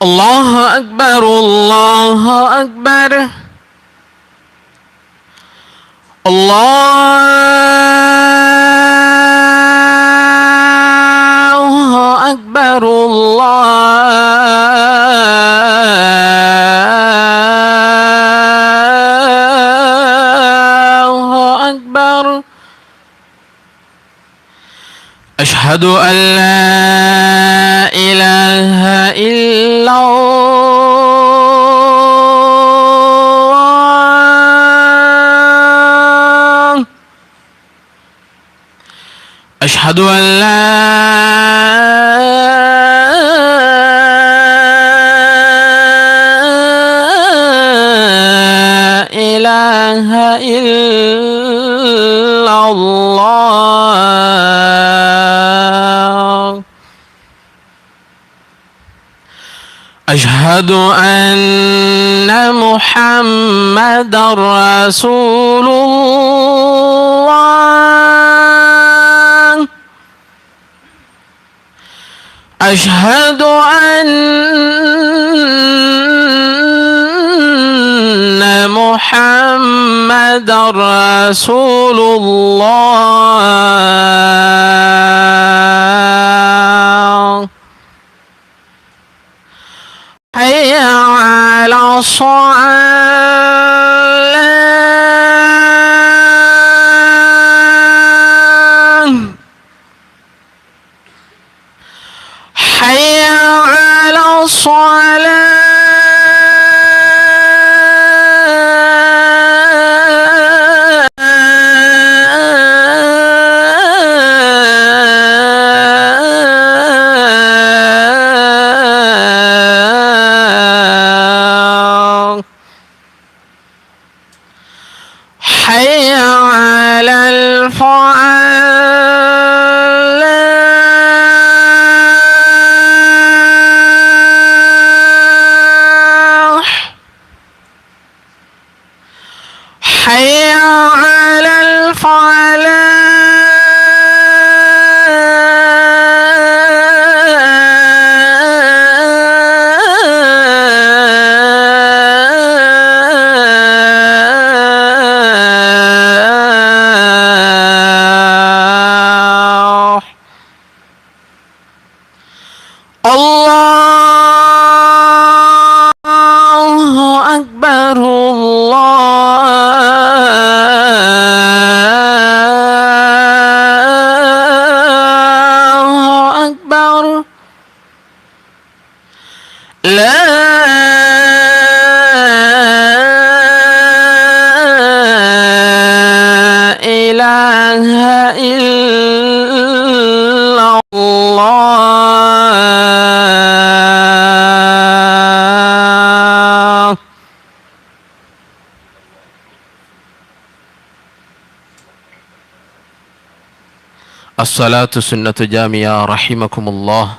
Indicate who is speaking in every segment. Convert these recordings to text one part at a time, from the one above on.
Speaker 1: الله أكبر الله أكبر الله أكبر الله أكبر. أشهد أن لا إله إلا الله. أشهد أن لا إله إلا الله. أشهد أن محمدا رسول الله. أشهد أن محمدا رسول الله. حي على الصلاة. حي على الصلاة. حي على الفلاح. حي على الفلاح. الله أكبر الله أكبر. لا إله إلا الله. الصلاة سنة جامعة رحمكم الله.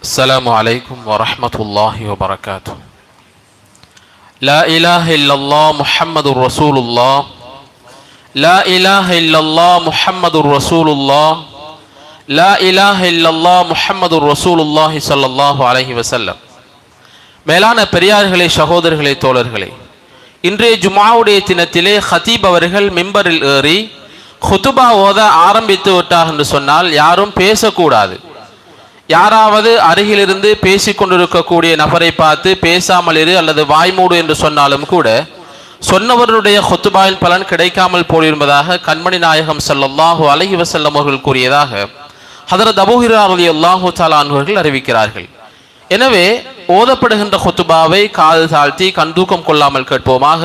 Speaker 1: السلام عليكم ورحمة الله وبركاته. لا إله إلا الله محمد رسول الله. لا إله إلا الله محمد رسول الله. لا إله إلا الله محمد رسول الله صلى الله عليه وسلم. மேலான பெரியார்களே, சகோதரர்களே, தோழர்களே, இன்றைய ஜும்ஆவுடைய தினத்திலே ஹதீப் அவர்கள் மிம்பரில் ஏறி ஹுதுபா ஓத ஆரம்பித்து விட்டார் என்று சொன்னால் யாரும் பேசக்கூடாது. யாராவது அருகிலிருந்து பேசிக்கொண்டிருக்கக்கூடிய நபரை பார்த்து பேசாமல் இரு அல்லது வாய்மூடு என்று சொன்னாலும் கூட சொன்னவருடைய ஹுத்துபாயின் பலன் கிடைக்காமல் போயிருப்பதாக கண்மணி நாயகம் ஸல்லல்லாஹு அலைஹி வஸல்லம் அவர்கள் கூறியதாக ஹதரத் அபூ ஹுரைரா ரலியல்லாஹு தஆலா அன்ஹு அவர்கள் அறிவிக்கிறார்கள். எனவே ஓதப்படுகின்ற ஹுத்துபாவை காது தாழ்த்தி கண்தூக்கம் கொள்ளாமல் கேட்போமாக.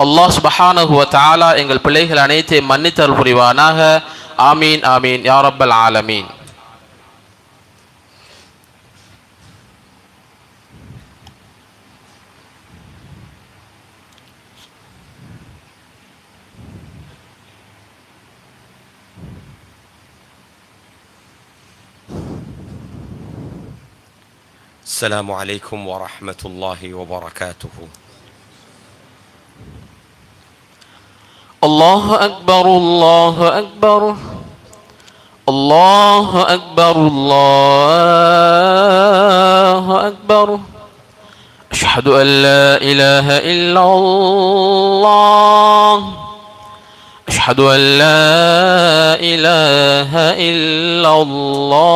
Speaker 1: அல்லாஹ் சுப்ஹானஹு வ தஆலா எங்கள் பிள்ளைகள் அனைத்தையும் மன்னித்தருள் புரிவானாக. ஆமீன் ஆமீன் யா ரப்பல் ஆலமீன்.
Speaker 2: السلام عليكم ورحمة الله وبركاته.
Speaker 1: الله أكبر الله أكبر الله أكبر الله أكبر. أشهد أن لا إله إلا الله. أشهد أن لا إله إلا الله.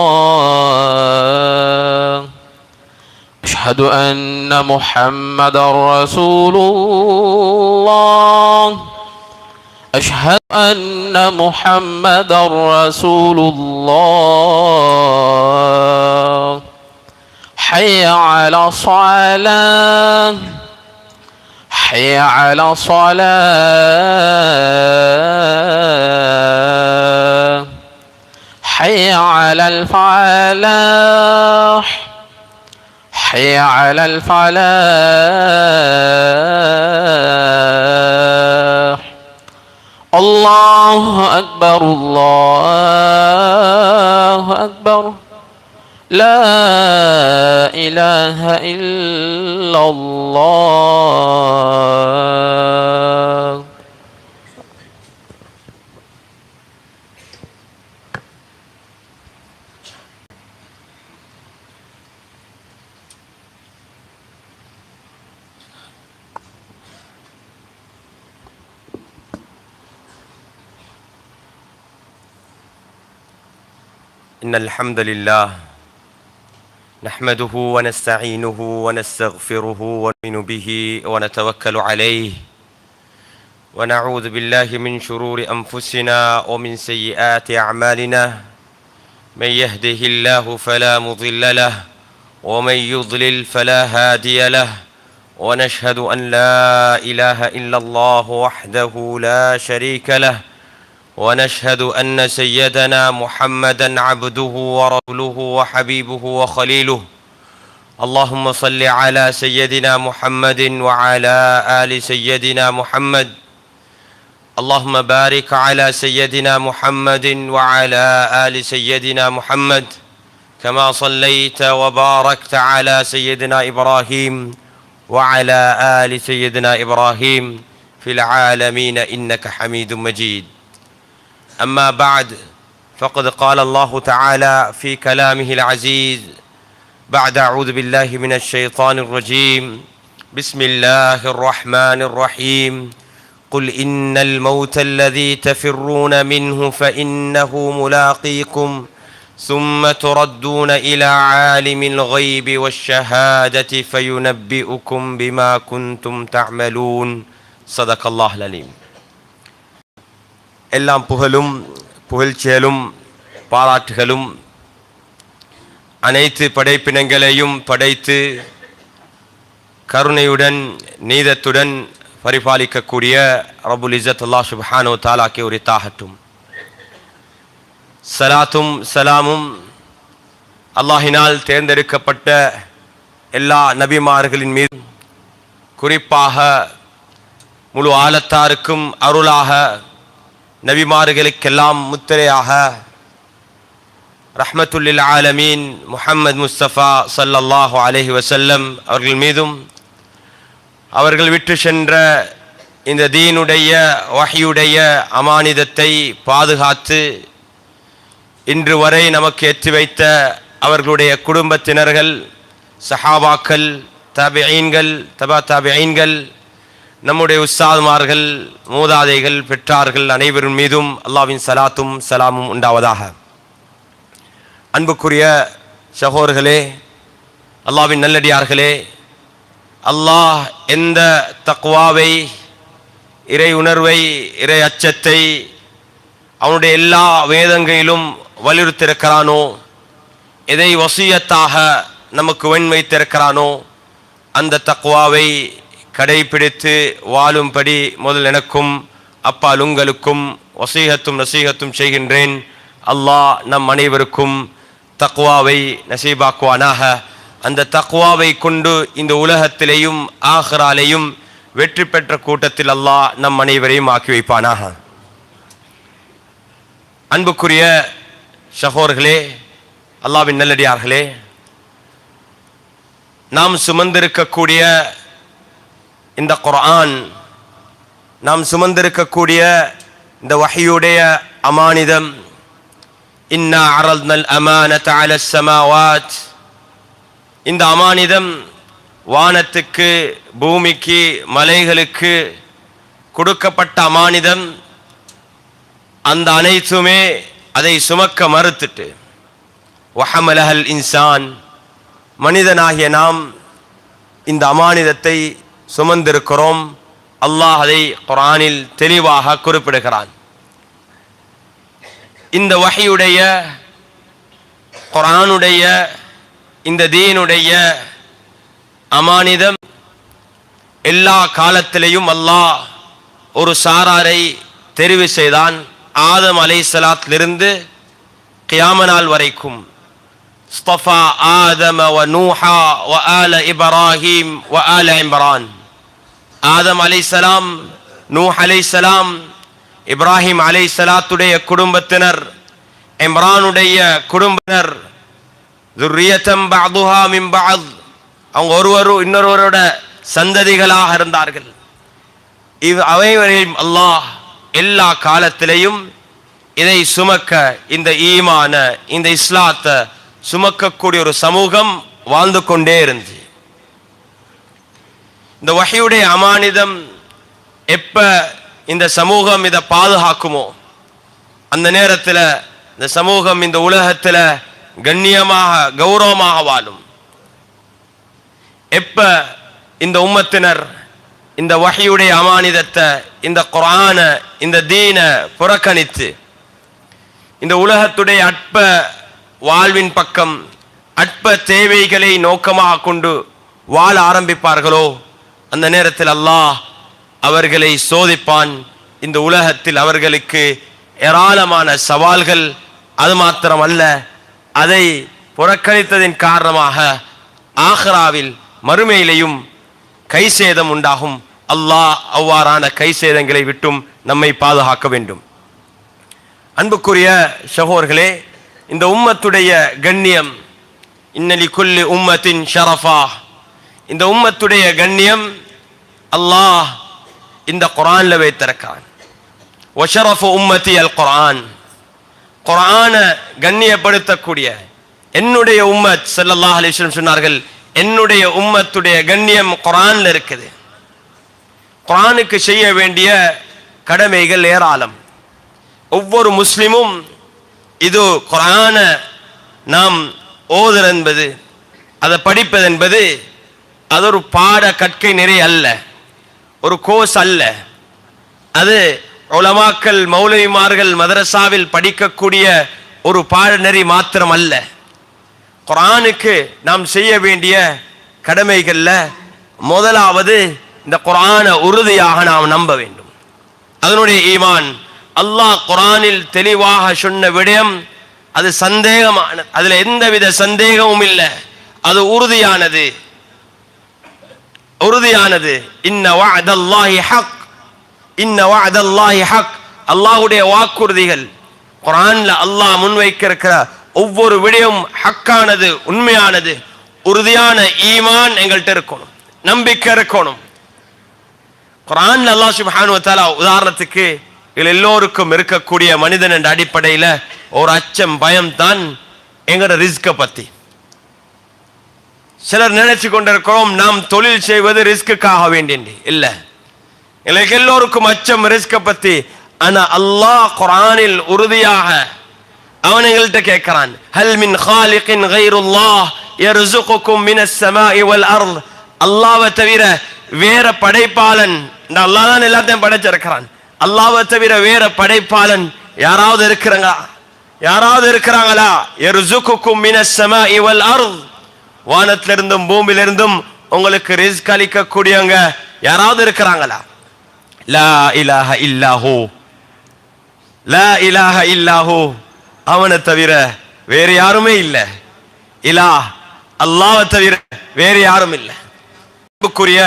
Speaker 1: أشهد أن محمدا رسول الله. أشهد أن محمدا رسول الله. حي على الصلاة حي على الصلاة حي على الفلاح حي على الفلاح. الله أكبر الله أكبر. لا إله إلا الله.
Speaker 2: إن الحمد لله نحمده ونستعينه ونستغفره ونؤمن به ونتوكل عليه ونعوذ بالله من شرور أنفسنا ومن سيئات أعمالنا. من يهده الله فلا مضل له ومن يضلل فلا هادي له. ونشهد أن لا إله إلا الله وحده لا شريك له. ونشهد أن سيدنا محمدا عبده ورسوله وحبيبه وخليله. اللهم صل على سيدنا محمد وعلى آل سيدنا محمد. اللهم بارك على سيدنا محمد وعلى آل سيدنا محمد كما صليت وباركت على سيدنا إبراهيم وعلى آل سيدنا إبراهيم في العالمين إنك حميد مجيد. أما بعد فقد قال الله تعالى في كلامه العزيز بعد أعوذ بالله من الشيطان الرجيم. بسم الله الرحمن الرحيم. قل إن الموت الذي تفرون منه فإنه ملاقيكم ثم تردون إلى عالم الغيب والشهادة فينبئكم بما كنتم تعملون. صدق الله العليم. எல்லாம் புகழும் புகழ்ச்சியலும் பாராட்டுகளும் அனைத்து படைப்பினங்களையும் படைத்து கருணையுடன் நீதத்துடன் பரிபாலிக்கக்கூடிய ரப்புல் இஸ்ஸத் அல்லாஹ் சுப்ஹானஹு வ தஆலாக்கு உரித்தாகட்டும். சலாத்தும் சலாமும் அல்லாஹினால் தேர்ந்தெடுக்கப்பட்ட எல்லா நபிமார்களின் மீது, குறிப்பாக முழு ஆலத்தாருக்கும் அருளாக நபிமார்களுக்கெல்லாம் முத்திரையாக ரஹ்மத்துல்லில் ஆலமீன் முஹம்மது முஸ்தபா ஸல்லல்லாஹு அலைஹி வஸல்லம் அவர்கள் மீதும் அவர்கள் விட்டு சென்ற இந்த தீனுடைய வஹ்யுடைய அமானிதத்தை பாதுகாத்து இன்று வரை நமக்கு ஏற்றி வைத்த அவர்களுடைய குடும்பத்தினர்கள், சஹாபாக்கள், தாபிஈன்கள், தபா தாபிஈன்கள், நம்முடைய உஸ்தாதுமார்கள், மூதாதைகள், பெற்றார்கள் அனைவரும் மீதும் அல்லாஹ்வின் சலாத்தும் சலாமும் உண்டாவதாக. அன்புக்குரிய சகோதரர்களே, அல்லாஹ்வின் நல்லடியார்களே, அல்லாஹ் எந்த தக்வாவை, இறை உணர்வை, இறை அச்சத்தை அவனுடைய எல்லா வேதங்களிலும் வலியுறுத்திருக்கிறானோ, எதை வசியத்தாக நமக்கு வைத்திருக்கிறானோ அந்த தக்வாவை கடைபிடித்து வாழும்படி முதல் எனக்கும் அப்பால் உங்களுக்கும் வசீகத்தும் நசீகத்தும் செய்கின்றேன். அல்லாஹ் நம் அனைவருக்கும் தக்வாவை நசீபாக்குவானாக. அந்த தக்வாவை கொண்டு இந்த உலகத்திலேயும் ஆஹிராலேயும் வெற்றி பெற்ற கூட்டத்தில் அல்லாஹ் நம் அனைவரையும் ஆக்கி வைப்பானாக. அன்புக்குரிய சகோதரர்களே, அல்லாஹ்வின் நல்லடியார்களே, நாம் சுமந்திருக்கக்கூடிய இந்த குர்ஆன், நாம் சுமந்திருக்கக்கூடிய இந்த வஹ்யுடைய அமானிதம், இன்னா அரல்னல் அமானத அலஸ் ஸமாவாத், இந்த அமானிதம் வானத்துக்கு, பூமிக்கு, மலைகளுக்கு கொடுக்கப்பட்ட அமானிதம். அந்த அனைத்துமே அதை சுமக்க மறுத்துட்டு வஹமலஹல் இன்சான், மனிதனாகிய நாம் இந்த அமானிதத்தை சுமந்திருக்கிறோம். அல்லாஹ் அதை குர்ஆனில் தெளிவாக குறிப்பிடுகிறான். இந்த வஹ்யுடைய, குர்ஆனுடைய, இந்த தீனுடைய அமானிதம் எல்லா காலத்திலேயும் அல்லாஹ் ஒரு சாராரை தெரிவு செய்தான். ஆதம் அலைஹிஸ்ஸலாத்திலிருந்து கியாம நாள் வரைக்கும் ஸ்தஃபா ஆதம வ நூஹா வ ஆல இப்ராஹீம் வ ஆல இம்ரான். ஆதம் அலைஹிஸ்ஸலாம், நூஹ் அலைஹிஸ்ஸலாம், இப்ராஹிம் அலைஹிஸ்ஸலாத்துடைய குடும்பத்தினர், இம்ரானுடைய குடும்பத்தினர், ذُرِّيَّةً بَعْضُهَا مِنْ بَعْضٍ, அவங்க ஒருவரும் இன்னொருவரோட சந்ததிகளாக இருந்தார்கள். அவைவரையும் அல்லாஹ் எல்லா காலத்திலையும் இதை சுமக்க, இந்த ஈமான, இந்த இஸ்லாத்தை சுமக்கக்கூடிய ஒரு சமூகம் வாழ்ந்து கொண்டே இருந்துச்சு. இந்த வஹ்யுடைய அமானிதம் எப்ப இந்த சமூகம் இதை பாதுகாக்குமோ அந்த நேரத்தில் இந்த சமூகம் இந்த உலகத்தில் கண்ணியமாக, கௌரவமாக வாழும். எப்ப இந்த உம்மத்தினர் இந்த வஹ்யுடைய அமானிதத்தை, இந்த குர்ஆன, இந்த தீன புறக்கணித்து இந்த உலகத்துடைய அற்ப வாழ்வின் பக்கம், அற்ப தேவைகளை நோக்கமாக கொண்டு வாழ ஆரம்பிப்பார்களோ அந்த நேரத்தில் அல்லாஹ் அவர்களை சோதிப்பான். இந்த உலகத்தில் அவர்களுக்கு ஏராளமான சவால்கள். அது மாத்திரமல்ல, அதை புறக்கணித்ததின் காரணமாக ஆஹிராவில், மறுமையிலையும் கை சேதம் உண்டாகும். அல்லாஹ் அவ்வாறான கை சேதங்களை விட்டும் நம்மை பாதுகாக்க வேண்டும். அன்புக்குரிய சகோதரர்களே, இந்த உம்மத்துடைய கண்ணியம், இன்னலி குல்லி உம்மத்தின் ஷரஃபா, இந்த உம்மத்துடைய கண்ணியம் அல்லாஹ் இந்த குர்ஆன்ல வைத்திருக்கிறான். வஷரஃபு உம்மத்தி அல் குர்ஆன், குர்ஆன கண்ணியப்படுத்தக்கூடிய என்னுடைய உம்மத் ஸல்லல்லாஹு அலைஹி வஸல்லம் சொன்னார்கள், என்னுடைய உம்மத்துடைய கண்ணியம் குர்ஆன்ல இருக்குது. குர்ஆனுக்கு செய்ய வேண்டிய கடமைகள் ஏராளம். ஒவ்வொரு முஸ்லிமும் இது குர்ஆன நாம் ஓதுறது என்பது, அதை படிப்பது என்பது அது ஒரு பாட கற்கை நிறை அல்ல, ஒரு கோர்ஸ் அல்ல. அது உலமாக்கள், மௌலவிமார்கள் மதரசாவில் படிக்கக்கூடிய ஒரு பாடநெறி மாத்திரம் அல்ல. குர்ஆனுக்கு நாம் செய்ய வேண்டிய கடமைகள்ல முதலாவது இந்த குர்ஆனை உறுதியாக நாம் நம்ப வேண்டும். அதனுடைய ஈமான், அல்லாஹ் குர்ஆனில் தெளிவாக சொன்ன விடயம் அது சந்தேகமானது, அதுல எந்தவித சந்தேகமும் இல்லை, அது உறுதியானது. உறுதியானது. இன்ன வஅதல்லாஹி ஹக், இன்ன வஅதல்லாஹி ஹக், அல்லாஹ்வுடைய வாக்குறுதிகள் குர்ஆன்ல அல்லாஹ் முன்வைக்கிற ஒவ்வொரு விடயம் ஹக்கானது, உண்மையானது, உறுதியான ஈமான் எங்கள்கிட்ட இருக்கணும், நம்பிக்கை இருக்கணும். குர்ஆன் அல்லாஹ் சுப்ஹானஹு வ தஆலா உதாரணத்துக்கு எல்லோருக்கும் இருக்கக்கூடிய மனிதன் என்ற அடிப்படையில் ஒரு அச்சம், பயம் தான் எங்களோட ரிஸ்கை பத்தி. சிலர் நினைச்சு கொண்டிருக்கிறோம் நாம் தொழில் செய்வது ரிஸ்க்குக்காக வேண்டிய இல்ல. எங்களுக்கு எல்லோருக்கும் அச்சம் ரிஸ்கை பத்தி. ஆனா அல்லாஹ் குர்ஆனில் உறுதியாக அவன் எங்கள்கிட்ட கேட்கிறான், ஹல் மின் காலிகின் கைருல்லாஹ் யர்ஸுகுகும் மினஸ் ஸமாஇ வல் அர்த். அல்லாஹ்வை தவிர வேற படைப்பாளன், இந்த அல்லாஹ் தான் எல்லாத்தையும் படைச்சிருக்கிறான், அல்லாஹ்வை தவிர வேற படைப்பாளன் யாராவது இருக்கிறாங்களா? யாராவது இருக்கிறாங்களா? யர்ஸுகுகும் மினஸ் ஸமாஇ வல் அர்த். வானத்திலிருந்தும் பூமியிலிருந்தும் உங்களுக்கு ரிஸ்க் அளிக்கக்கூடியவங்க யாராவது இருக்கிறாங்களா? லா இலாஹ இல்லாஹு, லா இலாஹ இல்லாஹு, அவனை தவிர வேறு யாருமே இல்லை. இலாஹ் அல்லாஹ்வை தவிர வேறு யாரும் இல்லை. அன்புக்குரிய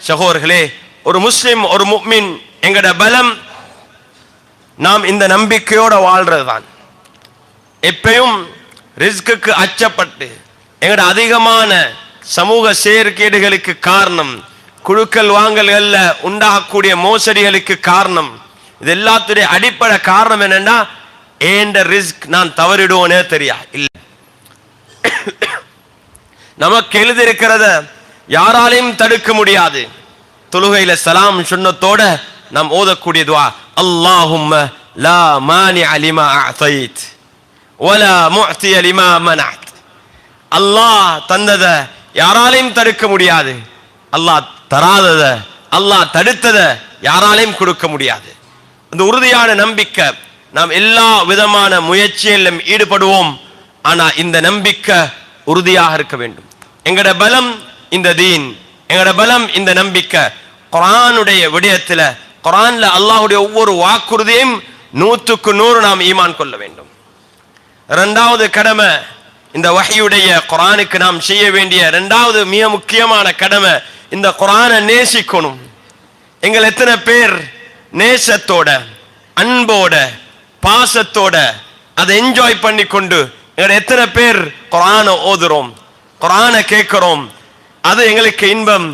Speaker 2: சகோதரர்களே, ஒரு முஸ்லிம், ஒரு முஃமின், எங்கட பலம் நாம் இந்த நம்பிக்கையோட வாழ்றதுதான். எப்பயும் ரிஸ்குக்கு அச்சப்பட்டு எங்கட அதிகமான சமூக செயற்கேடுகளுக்கு காரணம், குழுக்கள் வாங்கல்கள்ல உண்டாகக்கூடிய மோசடிகளுக்கு காரணம், இது எல்லாத்துடைய அடிப்படை காரணம் என்னன்னா, ஏண்ட ரிஸ்க் நான் தவறிடுவோனே தெரியா இல்ல. நமக்கு எழுதியிருக்கிறத யாராலையும் தடுக்க முடியாது. தொழுகையில சலாம் சுன்னத்தோட நாம் ஓதக்கூடிய துஆ, அல்லாஹும்ம லா மானிஅ லிமா அஅதைத் வலா முஅதிய லிமா மனஅத். அல்லாஹ் தந்தத யாராலையும் தடுக்க முடியாது, அல்லாஹ் தராதத, அல்லாஹ் தடுத்தத யாராலையும் கொடுக்க முடியாது. அந்த உறுதியான நம்பிக்கை, நாம் எல்லா விதமான முயற்சியிலும் ஈடுபடுவோம். ஆனா இந்த நம்பிக்கை உறுதியாக இருக்க வேண்டும். எங்கட பலம் இந்த தீன், எங்கட பலம் இந்த நம்பிக்கை. குர்ஆனுடைய விடயத்துல, குர்ஆன்ல அல்லாஹ்வுடைய ஒவ்வொரு வாக்குறுதியையும் 100க்கு 100 நாம் ஈமான் கொள்ள வேண்டும். இரண்டாவது கடமை, இந்த வஹ்யுடைய குர்ஆனுக்கு நாம் செய்ய வேண்டிய இரண்டாவது மிக முக்கியமான கடமை, இந்த குர்ஆனை நேசிக்கணும். எங்கள் எத்தனை பேர் நேசத்தோட, அன்போட, பாசத்தோட அதை என்ஜாய் பண்ணி கொண்டு எங்க எத்தனை பேர் குர்ஆனை ஓதுறோம், குர்ஆனை கேட்கிறோம்? அது எங்களுக்கு இன்பம்.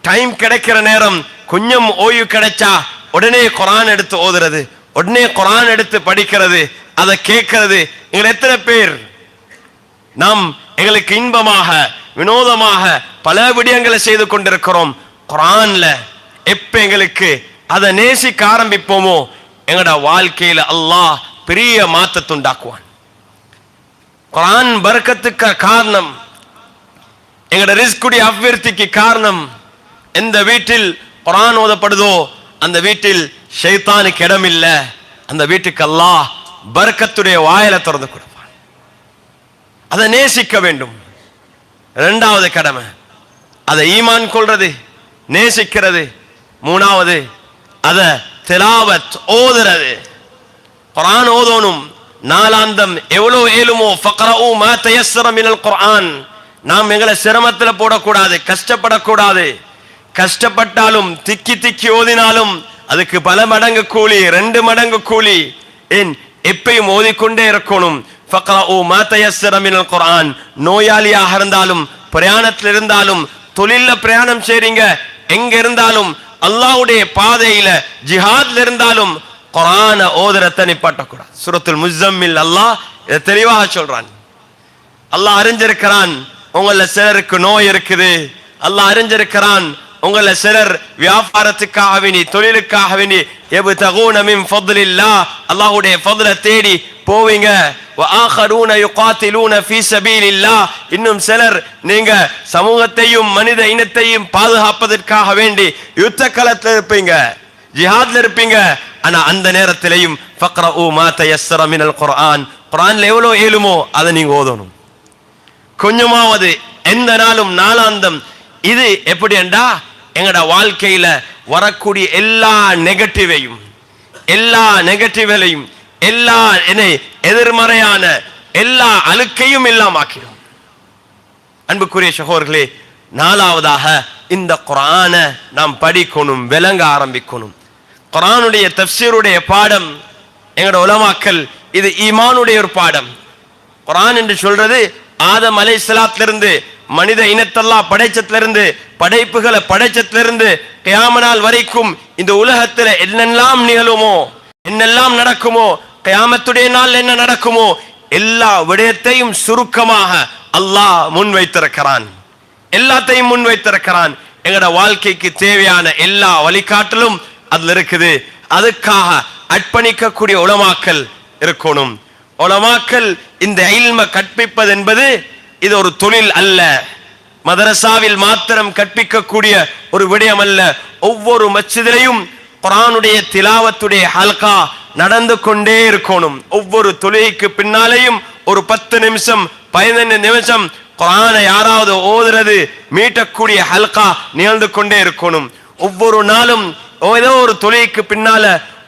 Speaker 2: டைம் கிடைக்கிற நேரம், கொஞ்சம் ஓய்வு கிடைச்சா உடனே குர்ஆன் எடுத்து ஓதுறது, உடனே குர்ஆன் எடுத்து படிக்கிறது, அதை கேட்கிறது. எங்க எத்தனை பேர் நாம் எங்களுக்கு இன்பமாக, வினோதமாக பல விடயங்களை செய்து கொண்டிருக்கிறோம். குர்ஆன்ல எப்ப எங்களுக்கு அதை நேசிக்க ஆரம்பிப்போமோ, எங்கட வாழ்க்கையில அல்லாஹ் பெரிய மாற்றத்தை உண்டாக்குவான். குர்ஆன் பரக்கத்துக்கு காரணம், எங்கட ரிஸ்குடைய அபிவிருத்திக்கு காரணம். எந்த வீட்டில் குர்ஆன் ஓதப்படுதோ அந்த வீட்டில் ஷைத்தானுக்கு இடம் இல்லை, அந்த வீட்டுக்கு அல்லாஹ் பரக்கத்துடைய வாயில திறந்து கொடுப்பான். அதை நேசிக்க வேண்டும். இரண்டாவது கடமை அதை ஈமான் கொள்றது, நேசிக்கிறது. மூணாவது அதை திலாவத் ஓதுறது, குர்ஆன் ஓதணும். நாலாந்தம் எவ்வளவு ஏழுமோ ஃபக்ரஊ மா தயஸ்ஸர மினல் குர்ஆன். நாம் எங்களை சிரமத்தில் போடக்கூடாது, கஷ்டப்படக்கூடாது. கஷ்டப்பட்டாலும் திக்கி திக்கி ஓதினாலும் அதுக்கு பல மடங்கு கூலி, 2 மடங்கு கூலி. ஏன் எப்பயும் ஓதிக்கொண்டே இருக்கணும். ஃபக்ரஊ மா தயஸ்ஸர மினல் குர்ஆன். நோயாளியாக இருந்தாலும், பிரயாணத்தில் இருந்தாலும், தொழில பிரயாணம் செய்றீங்க, எங்க இருந்தாலும், அல்லாஹ்வுடைய பாதையில ஜிஹாத்ல இருந்தாலும் குர்ஆனை ஓதுறத நிப்பாட்டக்கூடாது. சூரத்துல் முஸம்மில் அல்லாஹ் இதை தெளிவாக சொல்றான். அல்லாஹ் அறிஞ்சிருக்கிறான் உங்கள சிலருக்கு நோய் இருக்குது. அல்லாஹ் அறிஞ்சிருக்கிறான் உங்கள சிலர் வியாபாரத்துக்காக வேண்டி, தொழிலுக்காக வேண்டி யப்தகூன மின் ஃபضலில்லாஹ், அல்லாஹ்வுடைய ஃபضல தேடி போவீங்க. வஆகரூன யுகாத்திலூன ஃபீ ஸபீலில்லாஹ், இன்னும் சிலர் நீங்க சமூகத்தையும் மனித இனத்தையும் பாதுகாப்பதற்காக வேண்டி யுத்த களத்தில் இருப்பீங்க, ஜிஹாத்ல இருப்பீங்க. ஆனா அந்த நேரத்திலையும் ஃபக்ரஊ மா தயஸ்ஸர மினல் குர்ஆன், குர்ஆன்ல எவ்வளவு ஏழுமோ அதை நீங்க ஓதணும். கொஞ்சமாவது எந்த நாளும் நாளாந்தம். இது எப்படி என்றா, எங்கட வாழ்க்கையில வரக்கூடிய எல்லா நெகட்டிவையும், எல்லா எதிர்மறையான எல்லா அழுக்கையும் எல்லாம் ஆக்கிடும். அன்புக்குரிய சகோதரர்களே, நாலாவதாக இந்த குர்ஆனை நாம் படிக்கணும், விளங்க ஆரம்பிக்கணும். குர்ஆனுடைய தஃப்சீருடைய பாடம் எங்கட உலமாக்கள், இது ஈமானுடைய ஒரு பாடம். குர்ஆன் என்று சொல்றது ஆதம் அலைஹிஸ்ஸலாத்திலிருந்து மனித இனத்தெல்லாம் படைச்சத்திலிருந்து படைப்புகளை படைச்சத்திலிருந்து கியாமத் நாள் வரைக்கும் இந்த உலகத்துல என்னெல்லாம் நிகழுமோ, என்னெல்லாம் நடக்குமோ, கியாமத்துடைய நாள் என்ன நடக்குமோ, எல்லா விடயத்தையும் சுருக்கமாக அல்லாஹ் முன்வைத்திருக்கிறான். எல்லாத்தையும் முன்வைத்திருக்கிறான். எங்கட வாழ்க்கைக்கு தேவையான எல்லா வழிகாட்டலும் அதுல இருக்குது. அதுக்காக அர்ப்பணிக்கக்கூடிய உலமாக்கள் இருக்கணும். உலமாக்கள் இந்த இல்ம கற்பிப்பது என்பது இது ஒரு தொழில் அல்ல, மதரசாவில் மாத்திரம் கற்பிக்கக்கூடிய ஒரு விடயம் அல்ல. ஒவ்வொரு மஸ்ஜிதிலையும் குர்ஆனுடைய திலாவத்துடைய ஹல்கா நடந்து கொண்டே இருக்கணும். ஒவ்வொரு தொழுகைக்கு பின்னாலேயும் ஒரு 10 நிமிஷம் 15 நிமிஷம் குர்ஆனை யாராவது ஓதுறது மீட்டக்கூடிய ஹல்கா நிகழ்ந்து கொண்டே இருக்கணும். ஒவ்வொரு நாளும் ஏதோ ஒரு தொழுகைக்கு பின்னால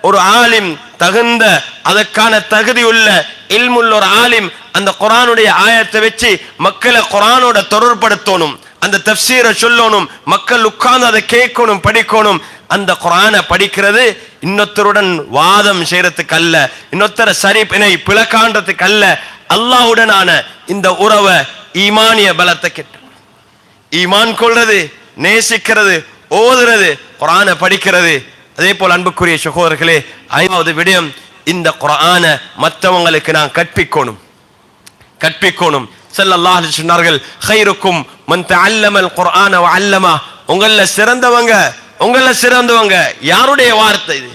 Speaker 2: ஒரு ஆலிம், தகுந்த அதற்கான தகுதி உள்ள இல்முள்ள ஒரு ஆலிம் அந்த குர்ஆனுடைய ஆயத்தை வச்சு மக்களை குர்ஆனோட தொடர்படுத்தணும், அந்த தஃப்சீரை சொல்லணும், மக்கள் உட்கார்ந்து அதை கேட்கணும், படிக்கணும். அந்த குர்ஆனை படிக்கிறது இன்னொருத்தருடன் வாதம் செய்யறதுக்கு அல்ல, இன்னொருத்தர சரிப்பினை பிளக்காண்டதுக்கு அல்ல, அல்லாஹ்வுடனான இந்த உறவை ஈமானிய பலத்தை கெட்டு ஈமான் கொள்றது, நேசிக்கிறது, ஓதுறது, குர்ஆனை படிக்கிறது. அதே போல் அன்புக்குரிய சகோதரர்களே, 5வது விடயம், இந்த குர்ஆனை மற்றவங்களுக்கு நான் கற்பிக்கணும். ஸல்லல்லாஹு அலைஹி வஸல்லம் சொன்னார்கள், கைருக்கும் மன் தஅல்லமல் குர்ஆன வ அல்லமா. உங்கள சிறந்தவங்க யாருடைய வார்த்தை இது?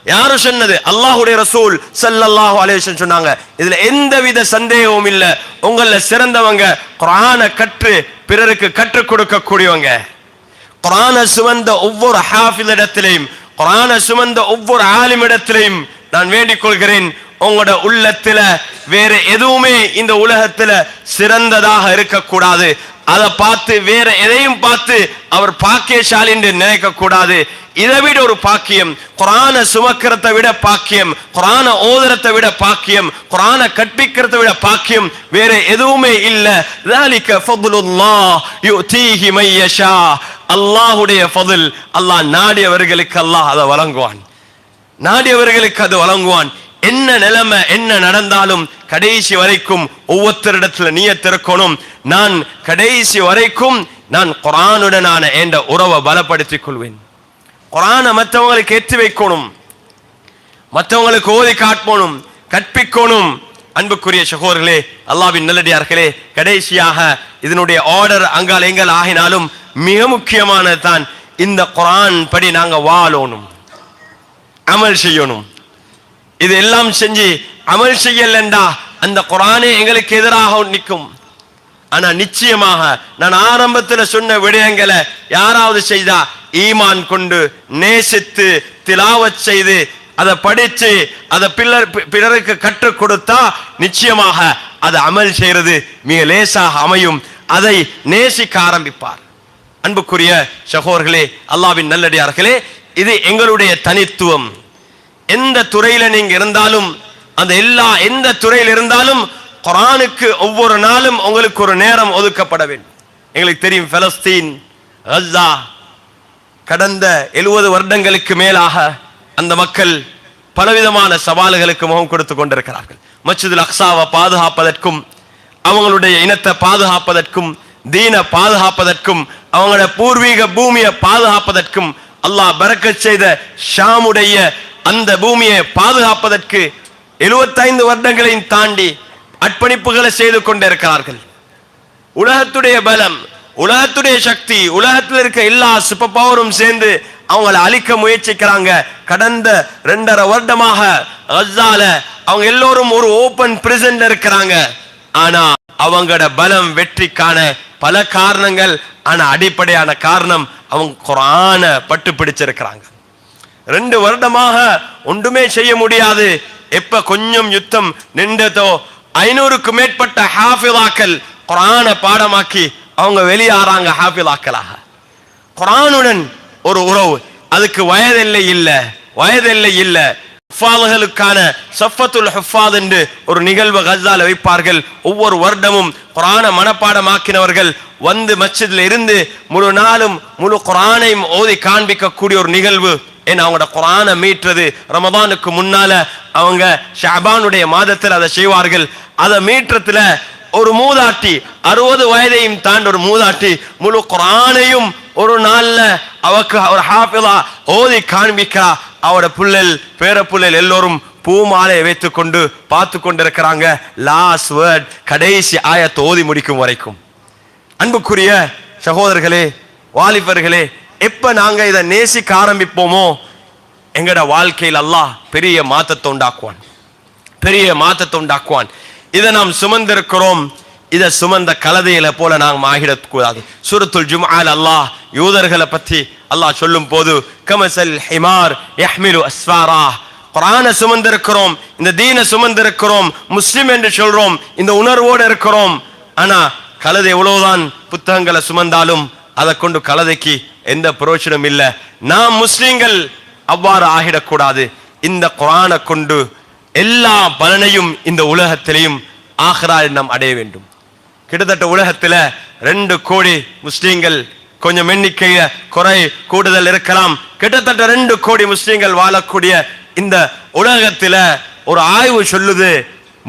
Speaker 2: யாரு சொன்னது? அல்லாஹ்வுடைய ரசூல் ஸல்லல்லாஹு அலைஹி வஸல்லம் சொன்னாங்க. இதுல எந்தவித சந்தேகமும் இல்ல. உங்கள சிறந்தவங்க குர்ஆனை கற்று பிறருக்கு கற்றுக் கொடுக்க கூடியவங்க. குர்ஆனை சுமந்த ஒவ்வொரு ஹாஃபிஸ் இடத்திலையும், குர்ஆனை சுமந்த ஒவ்வொரு ஆலிம் இடத்திலையும் நான் வேண்டிக் கொள்கிறேன், உங்களோட உள்ளத்துல வேற எதுவுமே இந்த உலகத்துல சிறந்ததாக இருக்கக்கூடாது. அதை பார்த்து வேற எதையும் பார்த்து அவர் பாக்கியசாலி என்று நினைக்க கூடாது. இதை விட ஒரு பாக்கியம், குர்ஆனை சுமக்கிறதை விட பாக்கியம், குர்ஆனை ஓதுறதை விட பாக்கியம், குர்ஆனை கற்பிக்கிறதை விட பாக்கியம் வேற எதுவுமே இல்ல. ذلك فضل الله يؤتيه من يشاء. அல்லாஹ்வுடைய ஃபضல், அல்லாஹ் நாடியவர்களுக்கு அல்லாஹ் அதை வழங்குவான், நாடியவர்களுக்கு அது வழங்குவான். என்ன நிலைமை என்ன நடந்தாலும் கடைசி வரைக்கும் ஒவ்வொருத்தரிடத்துல நியத் இருக்கணும், நான் கடைசி வரைக்கும் நான் குர்ஆனுடனான என்ற உறவை பலப்படுத்திக் கொள்வேன். குர்ஆனை மற்றவங்களுக்கு ஏற்றி வைக்கணும், மற்றவங்களுக்கு ஓதி காட்டணும், கற்பிக்கணும். அன்புக்குரிய சகோதரர்களே, அல்லாஹ்வின் நல்லடியார்களே, கடைசியாக இதனுடைய ஆர்டர் அங்கால் எங்கள் ஆகினாலும் மிக முக்கியமானது தான், இந்த குர்ஆன் படி நாங்க வாழணும், அமல் செய்யணும். இது எல்லாம் செஞ்சு அமல் செய்யலண்டா அந்த குர்ஆனே எங்களுக்கு எதிராக நிற்கும். ஆனா நிச்சயமாக நான் ஆரம்பத்தில் சொன்ன விடயங்களை யாராவது செய்தா ஈமான் கொண்டு நேசித்து திலாவத் செய்து அதை படிச்சு அதை பிறருக்கு கற்றுக் கொடுத்தா நிச்சயமாக அதை அமல் செய்யறது மிக லேசாக அமையும். அதை நேசிக்க ஆரம்பிப்பார். அன்புக்குரிய சகோதரர்களே, அல்லாஹ்வின் நல்லடியார்களே, இது எங்களுடைய தனித்துவம். எந்த துறையில நீங்க இருந்தாலும், அந்த எந்த துறையில் இருந்தாலும் குர்ஆனுக்கு ஒவ்வொரு நாளும் உங்களுக்கு ஒரு நேரம் ஒதுக்கப்பட வேண்டும். எங்களுக்கு தெரியும், பலஸ்தீன், கஸா, கடந்த 70 வருடங்களுக்கு மேலாக அந்த மக்கள் பலவிதமான சவால்களுக்கு முகம் கொடுத்து கொண்டிருக்கிறார்கள். மஸ்ஜிதுல் அக்ஸாவை பாதுகாப்பதற்கும், அவங்களுடைய இனத்தை பாதுகாப்பதற்கும், தீனை பாதுகாப்பதற்கும், அவங்களோட பூர்வீக பூமியை பாதுகாப்பதற்கும், அல்லாஹ் பரக்கத் செய்த ஷாமுடைய அந்த பூமியை பாதுகாப்பதற்கு 75 வருடங்களையும் தாண்டி அர்ப்பணிப்புகளை செய்து கொண்டிருக்கிறார்கள். உலகத்துடைய பலம், உலகத்துடைய சக்தி, உலகத்தில் இருக்க எல்லா சூப்பர் பவரும் சேர்ந்து அவங்களை அழிக்க முயற்சிக்கிறாங்க. கடந்த 2.5 வருடமாக கஸால அவங்க எல்லோரும் ஒரு ஓபன் பிரிசன்ல இருக்கிறாங்க. ஆனா அவங்களோட பலம் வெற்றிக்கான பல காரணங்கள், ஆனா அடிப்படையான காரணம் அவங்க குர்ஆனை பட்டு பிடிச்சிருக்கிறாங்க. 2 வருடமாக ஒன்றுமே செய்ய முடியாது. எப்ப கொஞ்சம் யுத்தம் நின்றதோ 500க்கும் மேற்பட்ட ஹாஃபிலாக்கள் குர்ஆனை பாடமாக்கி அவங்க வெளியாறாங்க ஹாஃபிலாக்களாக. குர்ஆனுடன் ஒரு உறவு, அதுக்கு வயதெல்லை இல்ல. ஹுஃபாதுகளுக்கான சஃபத்துல் ஹுஃபாத் என்று ஒரு நிகழ்வு கஸால வைப்பார்கள். ஒவ்வொரு வருடமும் குர்ஆனை மனப்பாடமாக்கினவர்கள் வந்து மஸ்ஜித்ல இருந்து முழு நாளும் முழு குர்ஆனையும் ஓதி காண்பிக்க கூடிய ஒரு நிகழ்வு. ஏன்னா அவங்களோட குர்ஆனை மீட்றது ரமதானுக்கு முன்னால அவங்க ஷஅபானுடைய மாதத்தில் அதை செய்வார்கள். அதை மீற்றத்துல ஒரு மூதாட்டி 60 வயதையும் தாண்டி ஒரு மூதாட்டி முழு குர்ஆனையும் ஒரு நாள்ல அவக்கு ஒரு ஹாஃபிலா ஓதி காண்பிக்கிறா. அவட புள்ளல் பேர புள்ளல் எல்லோரும் பூமாலையை வைத்துக் கொண்டு பார்த்து கொண்டிருக்கிறாங்க. லாஸ்ட் வேர்ட் கடைசி ஆயத்தை ஓதி முடிக்கும் வரைக்கும். அன்புக்குரிய சகோதரர்களே, வாலிபர்களே, எப்ப நாங்க இதை நேசிக்க ஆரம்பிப்போமோ எங்கட வாழ்க்கையில் அல்லாஹ் பெரிய மாற்றத்தை உண்டாக்குவான், பெரிய மாற்றத்தை உண்டாக்குவான். இதை நாம் சுமந்திருக்கிறோம். இதை சுமந்த கலதையில போல நாம் ஆகிடக்கூடாது. சூரத்துல் ஜும்ஆல அல்லாஹ் யூதர்களை பற்றி அல்லாஹ் சொல்லும் போது கமசல் ஹிமார் யஹ்மிலு அஸ்வாரா, குர்ஆனை சுமந்திருக்கிறோம், இந்த தீனை சுமந்திருக்கிறோம், முஸ்லிம் என்று சொல்றோம், இந்த உணர்வோடு இருக்கிறோம். ஆனா கலதை எவ்வளவுதான் புத்தகங்களை சுமந்தாலும் அதை கொண்டு கலதைக்கு எந்த பிரயோஜனம் இல்லை. நாம் முஸ்லிம்கள் அவ்வாறு ஆகிடக்கூடாது. இந்த குர்ஆனை கொண்டு எல்லா பலனையும் இந்த உலகத்திலையும் ஆகிராவில் நாம் அடைய வேண்டும். கிட்டத்தட்ட உலகத்துல 2 கோடி முஸ்லிம்கள், கொஞ்சம் எண்ணிக்கைய குறை கூடுதல் இருக்கலாம், கிட்டத்தட்ட 2 கோடி முஸ்லிம்கள் வாழக்கூடிய இந்த உலகத்துல ஒரு ஆய்வு சொல்லுது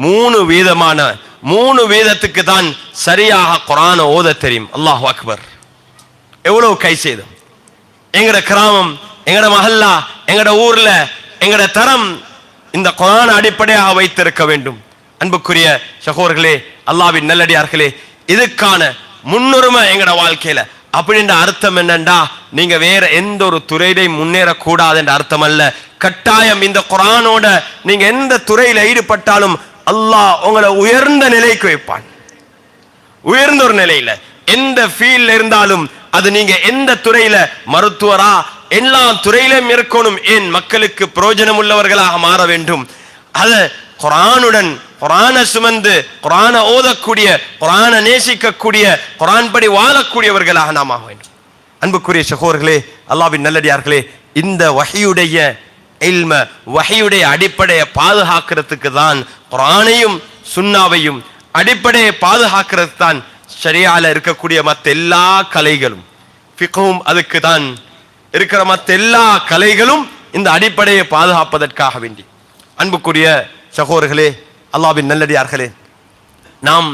Speaker 2: 3 வீதத்துக்கு தான் சரியாக குர்ஆனை ஓத தெரியும். அல்லாஹ் அக்பர். எவ்வளவு கை செய்தோம். எங்கட கிராமம், எங்கட மஹல்லா, எங்கட ஊர்ல எங்கட தரம் இந்த குர்ஆனை அடிப்படையாக வைத்திருக்க வேண்டும். அன்புக்குரிய சகோதரர்களே, அல்லாஹ்வின் நல்லடியார்களே, இதுக்கான முன்னுரிமை எங்கட வாழ்க்கையில. அப்படின்ற அர்த்தம் என்னண்டா நீங்க வேற எந்த ஒரு துறையிலையும் முன்னேறக்கூடாது என்ற அர்த்தம் அல்ல. கட்டாயம் இந்த குர்ஆனோட நீங்க எந்த துறையில ஈடுபட்டாலும் அல்லாஹ் உங்களை உயர்ந்த நிலைக்கு வைப்பான். உயர்ந்த ஒரு நிலையில எந்த ஃபீல்ட்ல இருந்தாலும், அது நீங்க எந்த துறையில, மருத்துவரா, எல்லா துறையிலும் இருக்கணும். ஏன் மக்களுக்கு பிரயோஜனம் உள்ளவர்களாக மாற வேண்டும். அது குர்ஆனுடன், குர்ஆனை சுமந்து, குர்ஆனை ஓதக்கூடிய, குர்ஆனை நேசிக்கக்கூடிய, குர்ஆன் படி வாழக்கூடியவர்களாக நாம் ஆக வேண்டும். அன்புக்குரிய சகோதரர்களே, அல்லாஹ்வின் நல்லடியார்களே, இந்த வஹீயுடைய இல்ம, வஹீயுடைய அடிப்படையை பாதுகாக்கிறதுக்கு தான் குர்ஆனையும் சுன்னாவையும் அடிப்படையை பாதுகாக்கிறது தான் ஷரியால இருக்கக்கூடிய மற்ற எல்லா கலைகளும், ஃபிக்ஹும் அதுக்கு தான் இருக்கிற மற்ற எல்லா கலைகளும் இந்த அடிப்படையை பாதுகாப்பதற்காக வேண்டி. அன்புக்குரிய சகோதரர்களே, அல்லாஹ்வின் நல்லடியார்களே, நாம்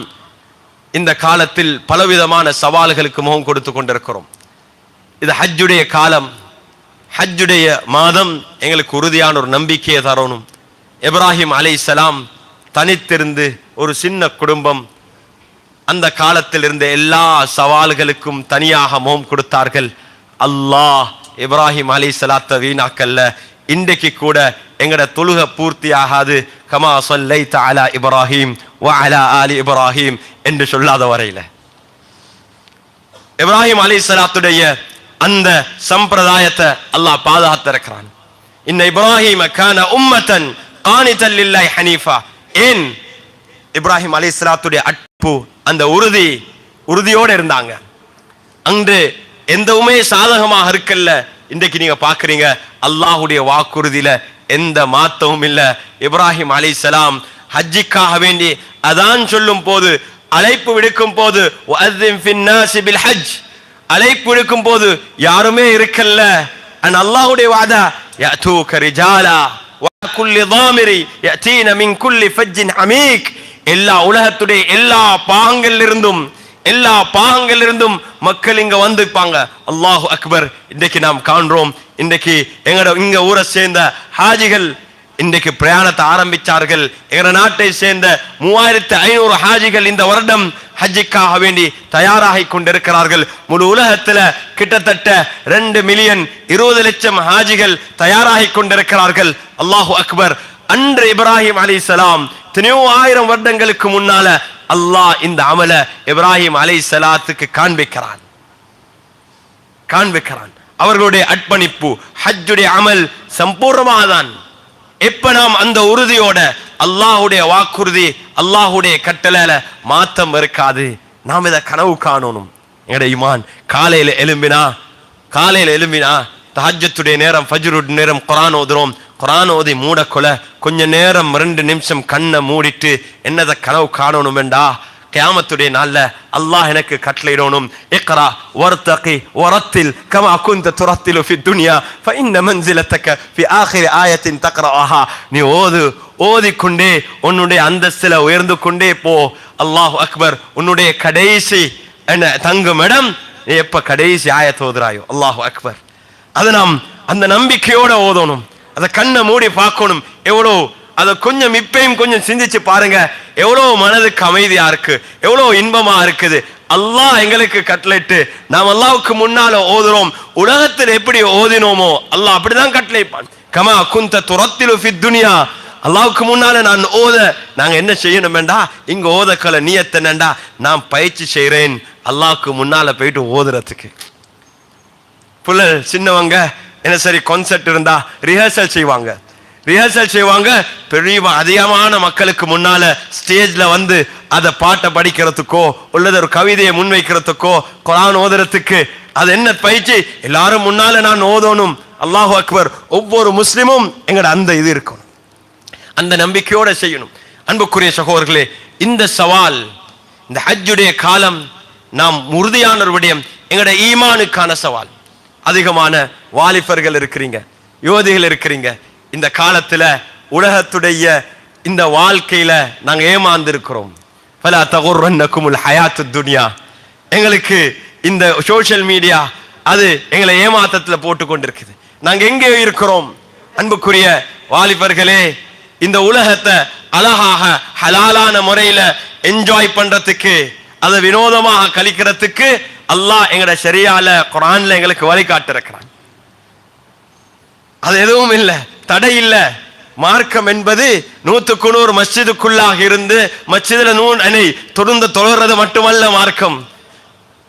Speaker 2: இந்த காலத்தில் பலவிதமான சவால்களுக்கு முகம் கொடுத்து கொண்டிருக்கிறோம். இது ஹஜ்ஜுடைய காலம், ஹஜ்ஜுடைய மாதம் எங்களுக்கு உறுதியான ஒரு நம்பிக்கையை தரணும். இப்ராஹிம் அலைஹிஸ்ஸலாம் தனித்திருந்து ஒரு சின்ன குடும்பம் அந்த காலத்தில் இருந்த எல்லா சவால்களுக்கும் தனியாக முகம் கொடுத்தார்கள். அல்லாஹ் இப்ராஹிம் அலைஹிஸ்ஸலாத்தை வீணாக்கல்ல. இன்றைக்கு கூட எங்கட தொழுகை பூர்த்தி ஆகாது. கமா ஸல்லைத அலா இப்ராஹிம் வ அலா ஆலி இப்ராஹிம் என்று சொல்லாத வரையில இப்ராஹிம் அலைஹிஸ்ஸலாத்துடைய அந்த சம்பிரதாயத்தை அல்லாஹ் பாதுகாத்திருக்கிறான். இன்ன இப்ராஹிம கான உம்மத்தன் கானிதன் லில்லாஹி ஹனீஃபா. ஏன் இப்ராஹிம் அலைஹிஸ்ஸலாத்துடைய அட்பு, அந்த உறுதியோடு இருந்தாங்க. அன்று எந்தவுமே சாதகமாக இருக்கல்ல. இன்றைக்கு நீங்க பாக்குறீங்க அல்லாஹ்வுடைய வாக்குறுதியில எந்த மாற்றமும் இல்ல. இப்ராஹிம் அலைஹிஸ்ஸலாம் ஹஜ்ஜுக்காக வேண்டி அதான் சொல்லும் போது, அழைப்பு விடுக்கும் போது, வஅذின் ஃபின்னாஸி பில் ஹஜ், அழைப்பு விடுக்கும் போது யாருமே இருக்கல்ல. அல்லாஹ்வுடைய வாதா யஅதூக ரிஜாலா வ குல்லி ضامரி யஅதீன மின் குல்லி ஃபஜ்ஜின் அமீக். எல்லா உலகத்துடைய எல்லா பாகங்களிலிருந்தும் மக்கள் இங்க வந்துப்பாங்க. அல்லாஹு அக்பர். இன்றைக்கு நாம் காண்றோம், இன்றைக்கு இங்க ஊரை சேர்ந்த ஹாஜிகள் இன்றைக்கு பிரயாணத்தை ஆரம்பிச்சார்கள். எங்க நாட்டை சேர்ந்த 3500 ஹாஜிகள் இந்த வருடம் ஹஜ்ஜுக்காக வேண்டி தயாராகி கொண்டிருக்கிறார்கள். முழு உலகத்துல கிட்டத்தட்ட 2,20,00,000 ஹாஜிகள் தயாராகி கொண்டிருக்கிறார்கள். அல்லாஹு அக்பர். அன்று இப்ராஹிம் அலைஹிஸ்ஸலாம் 1000 வருடங்களுக்கு முன்னால அல்லாஹ் இந்த அமல இப்ராஹிம் அலைஹிஸ்ஸலாத்துக்கு காண்பிக்கிறான். அவர்களுடைய அர்ப்பணிப்பு, ஹஜ்ஜுடைய அமல் சம்பூர்ணமாக தான். எப்ப நாம் அந்த உறுதியோட, அல்லாஹ்வுடைய வாக்குறுதி, அல்லாஹ்வுடைய கட்டளையில மாற்றம் இருக்காது. நாம் இதை கனவு காணணும். எங்கட ஈமான் காலையில எழும்பினா தஹஜ்ஜுடைய நேரம், ஃபஜ்ருடைய நேரம் குர்ஆன் ஓதுறோம். குர்ஆன் ஓதி மூடக்கொல கொஞ்ச நேரம் 2 நிமிஷம் கண்ணை மூடிட்டு என்னதை கனவு காணணும் என்றா, கியாமத்துடைய நாள்ல அல்லாஹ் எனக்கு கட்டளையிடணும், இக்ரா வர்தகி வரத்தில் கமா குன்த துரத்திலு ஃபி துன்யா ஃபஇன்ன மன்சிலதக ஃபி ஆகிர் ஆயத்தின் தக்ராஹா. நீ ஓதிக்கொண்டே உன்னுடைய அந்தஸ்தில உயர்ந்து கொண்டே போ. அல்லாஹு அக்பர். உன்னுடைய கடைசி தங்கும் இடம் நீ எப்ப கடைசி ஆயத்தை ஓதுறாயோ. அல்லாஹு அக்பர். அதை நாம் அந்த நம்பிக்கையோட ஓதணும். அதை கண்ணை மூடி பார்க்கணும். எவ்வளோ அதை கொஞ்சம் இப்பயும் கொஞ்சம் சிந்திச்சு பாருங்க. எவ்வளவு மனதுக்கு அமைதியா இருக்கு, எவ்வளவு இன்பமா இருக்குது. அல்லாஹ் எங்களுக்கு கட்டளையிட்டு நாம் அல்லாஹ்வுக்கு முன்னால ஓதுறோம். உலகத்தில் எப்படி ஓதினோமோ அல்லாஹ் அப்படிதான் கட்டளைப்பான். கமா குந்த துரத்திலு ஃபி துன்யா. அல்லாஹ்வுக்கு முன்னால நான் ஓத நாங்க என்ன செய்யணும் வேண்டா, இங்க ஓதக்கல நியத் என்னண்டா, நான் பயிற்சி செய்றேன் அல்லாஹ்வுக்கு முன்னால போயிட்டு ஓதுறதுக்கு. புள்ள சின்னவங்க என்ன சரி கான்செப்ட் இருந்தா ரிஹர்சல் செய்வாங்க. பெரிய அதிகமான மக்களுக்கு முன்னால ஸ்டேஜ்ல வந்து அதை பாட்டை படிக்கிறதுக்கோ உள்ளது ஒரு கவிதையை முன்வைக்கிறதுக்கோ குர்ஆன் ஓதுறதுக்கு அது என்ன பயிற்சி. எல்லாரும் முன்னால நான் ஓதணும். அல்லாஹு அக்பர். ஒவ்வொரு முஸ்லிமும் எங்கட அந்த இது இருக்கணும், அந்த நம்பிக்கையோட செய்யணும். அன்புக்குரிய சகோதரர்களே, இந்த சவால், இந்த ஹஜ்ஜுடைய காலம் நாம் உறுதியான ஒரு விடயம், எங்கட ஈமானுக்கான சவால். அதிகமான வாலிபர்கள் இருக்கிறீங்க, யுவதிகள் இருக்கிறீங்க. இந்த காலத்துல உலகத்துடைய இந்த வாழ்க்கையில நாங்க ஏமாந்து இருக்கிறோம். ஃபலா தகுர்ரன்னகுமுல் ஹயாத்துத் துன்யா. எங்களுக்கு இந்த சோஷியல் மீடியா அது எங்களை ஏமாத்தத்துல போட்டு கொண்டிருக்குது. நாங்க எங்கே இருக்கிறோம்? அன்புக்குரிய வாலிபர்களே, இந்த உலகத்தை அழகாக ஹலாலான முறையில என்ஜாய் பண்றதுக்கு, அதை வினோதமாக கழிக்கிறதுக்கு அல்லாஹ் எங்கட ஷரியால குர்ஆன்ல எங்களுக்கு வழிகாட்டி இருக்கிறான். அது எதுவும் இல்லை, தடை இல்லை. மார்க்கம் என்பது 100% மஸ்ஜிதுக்குள்ளாக இருந்து மஸ்ஜிதுல தொடர்ந்து தொழுறது மட்டுமல்ல மார்க்கம்.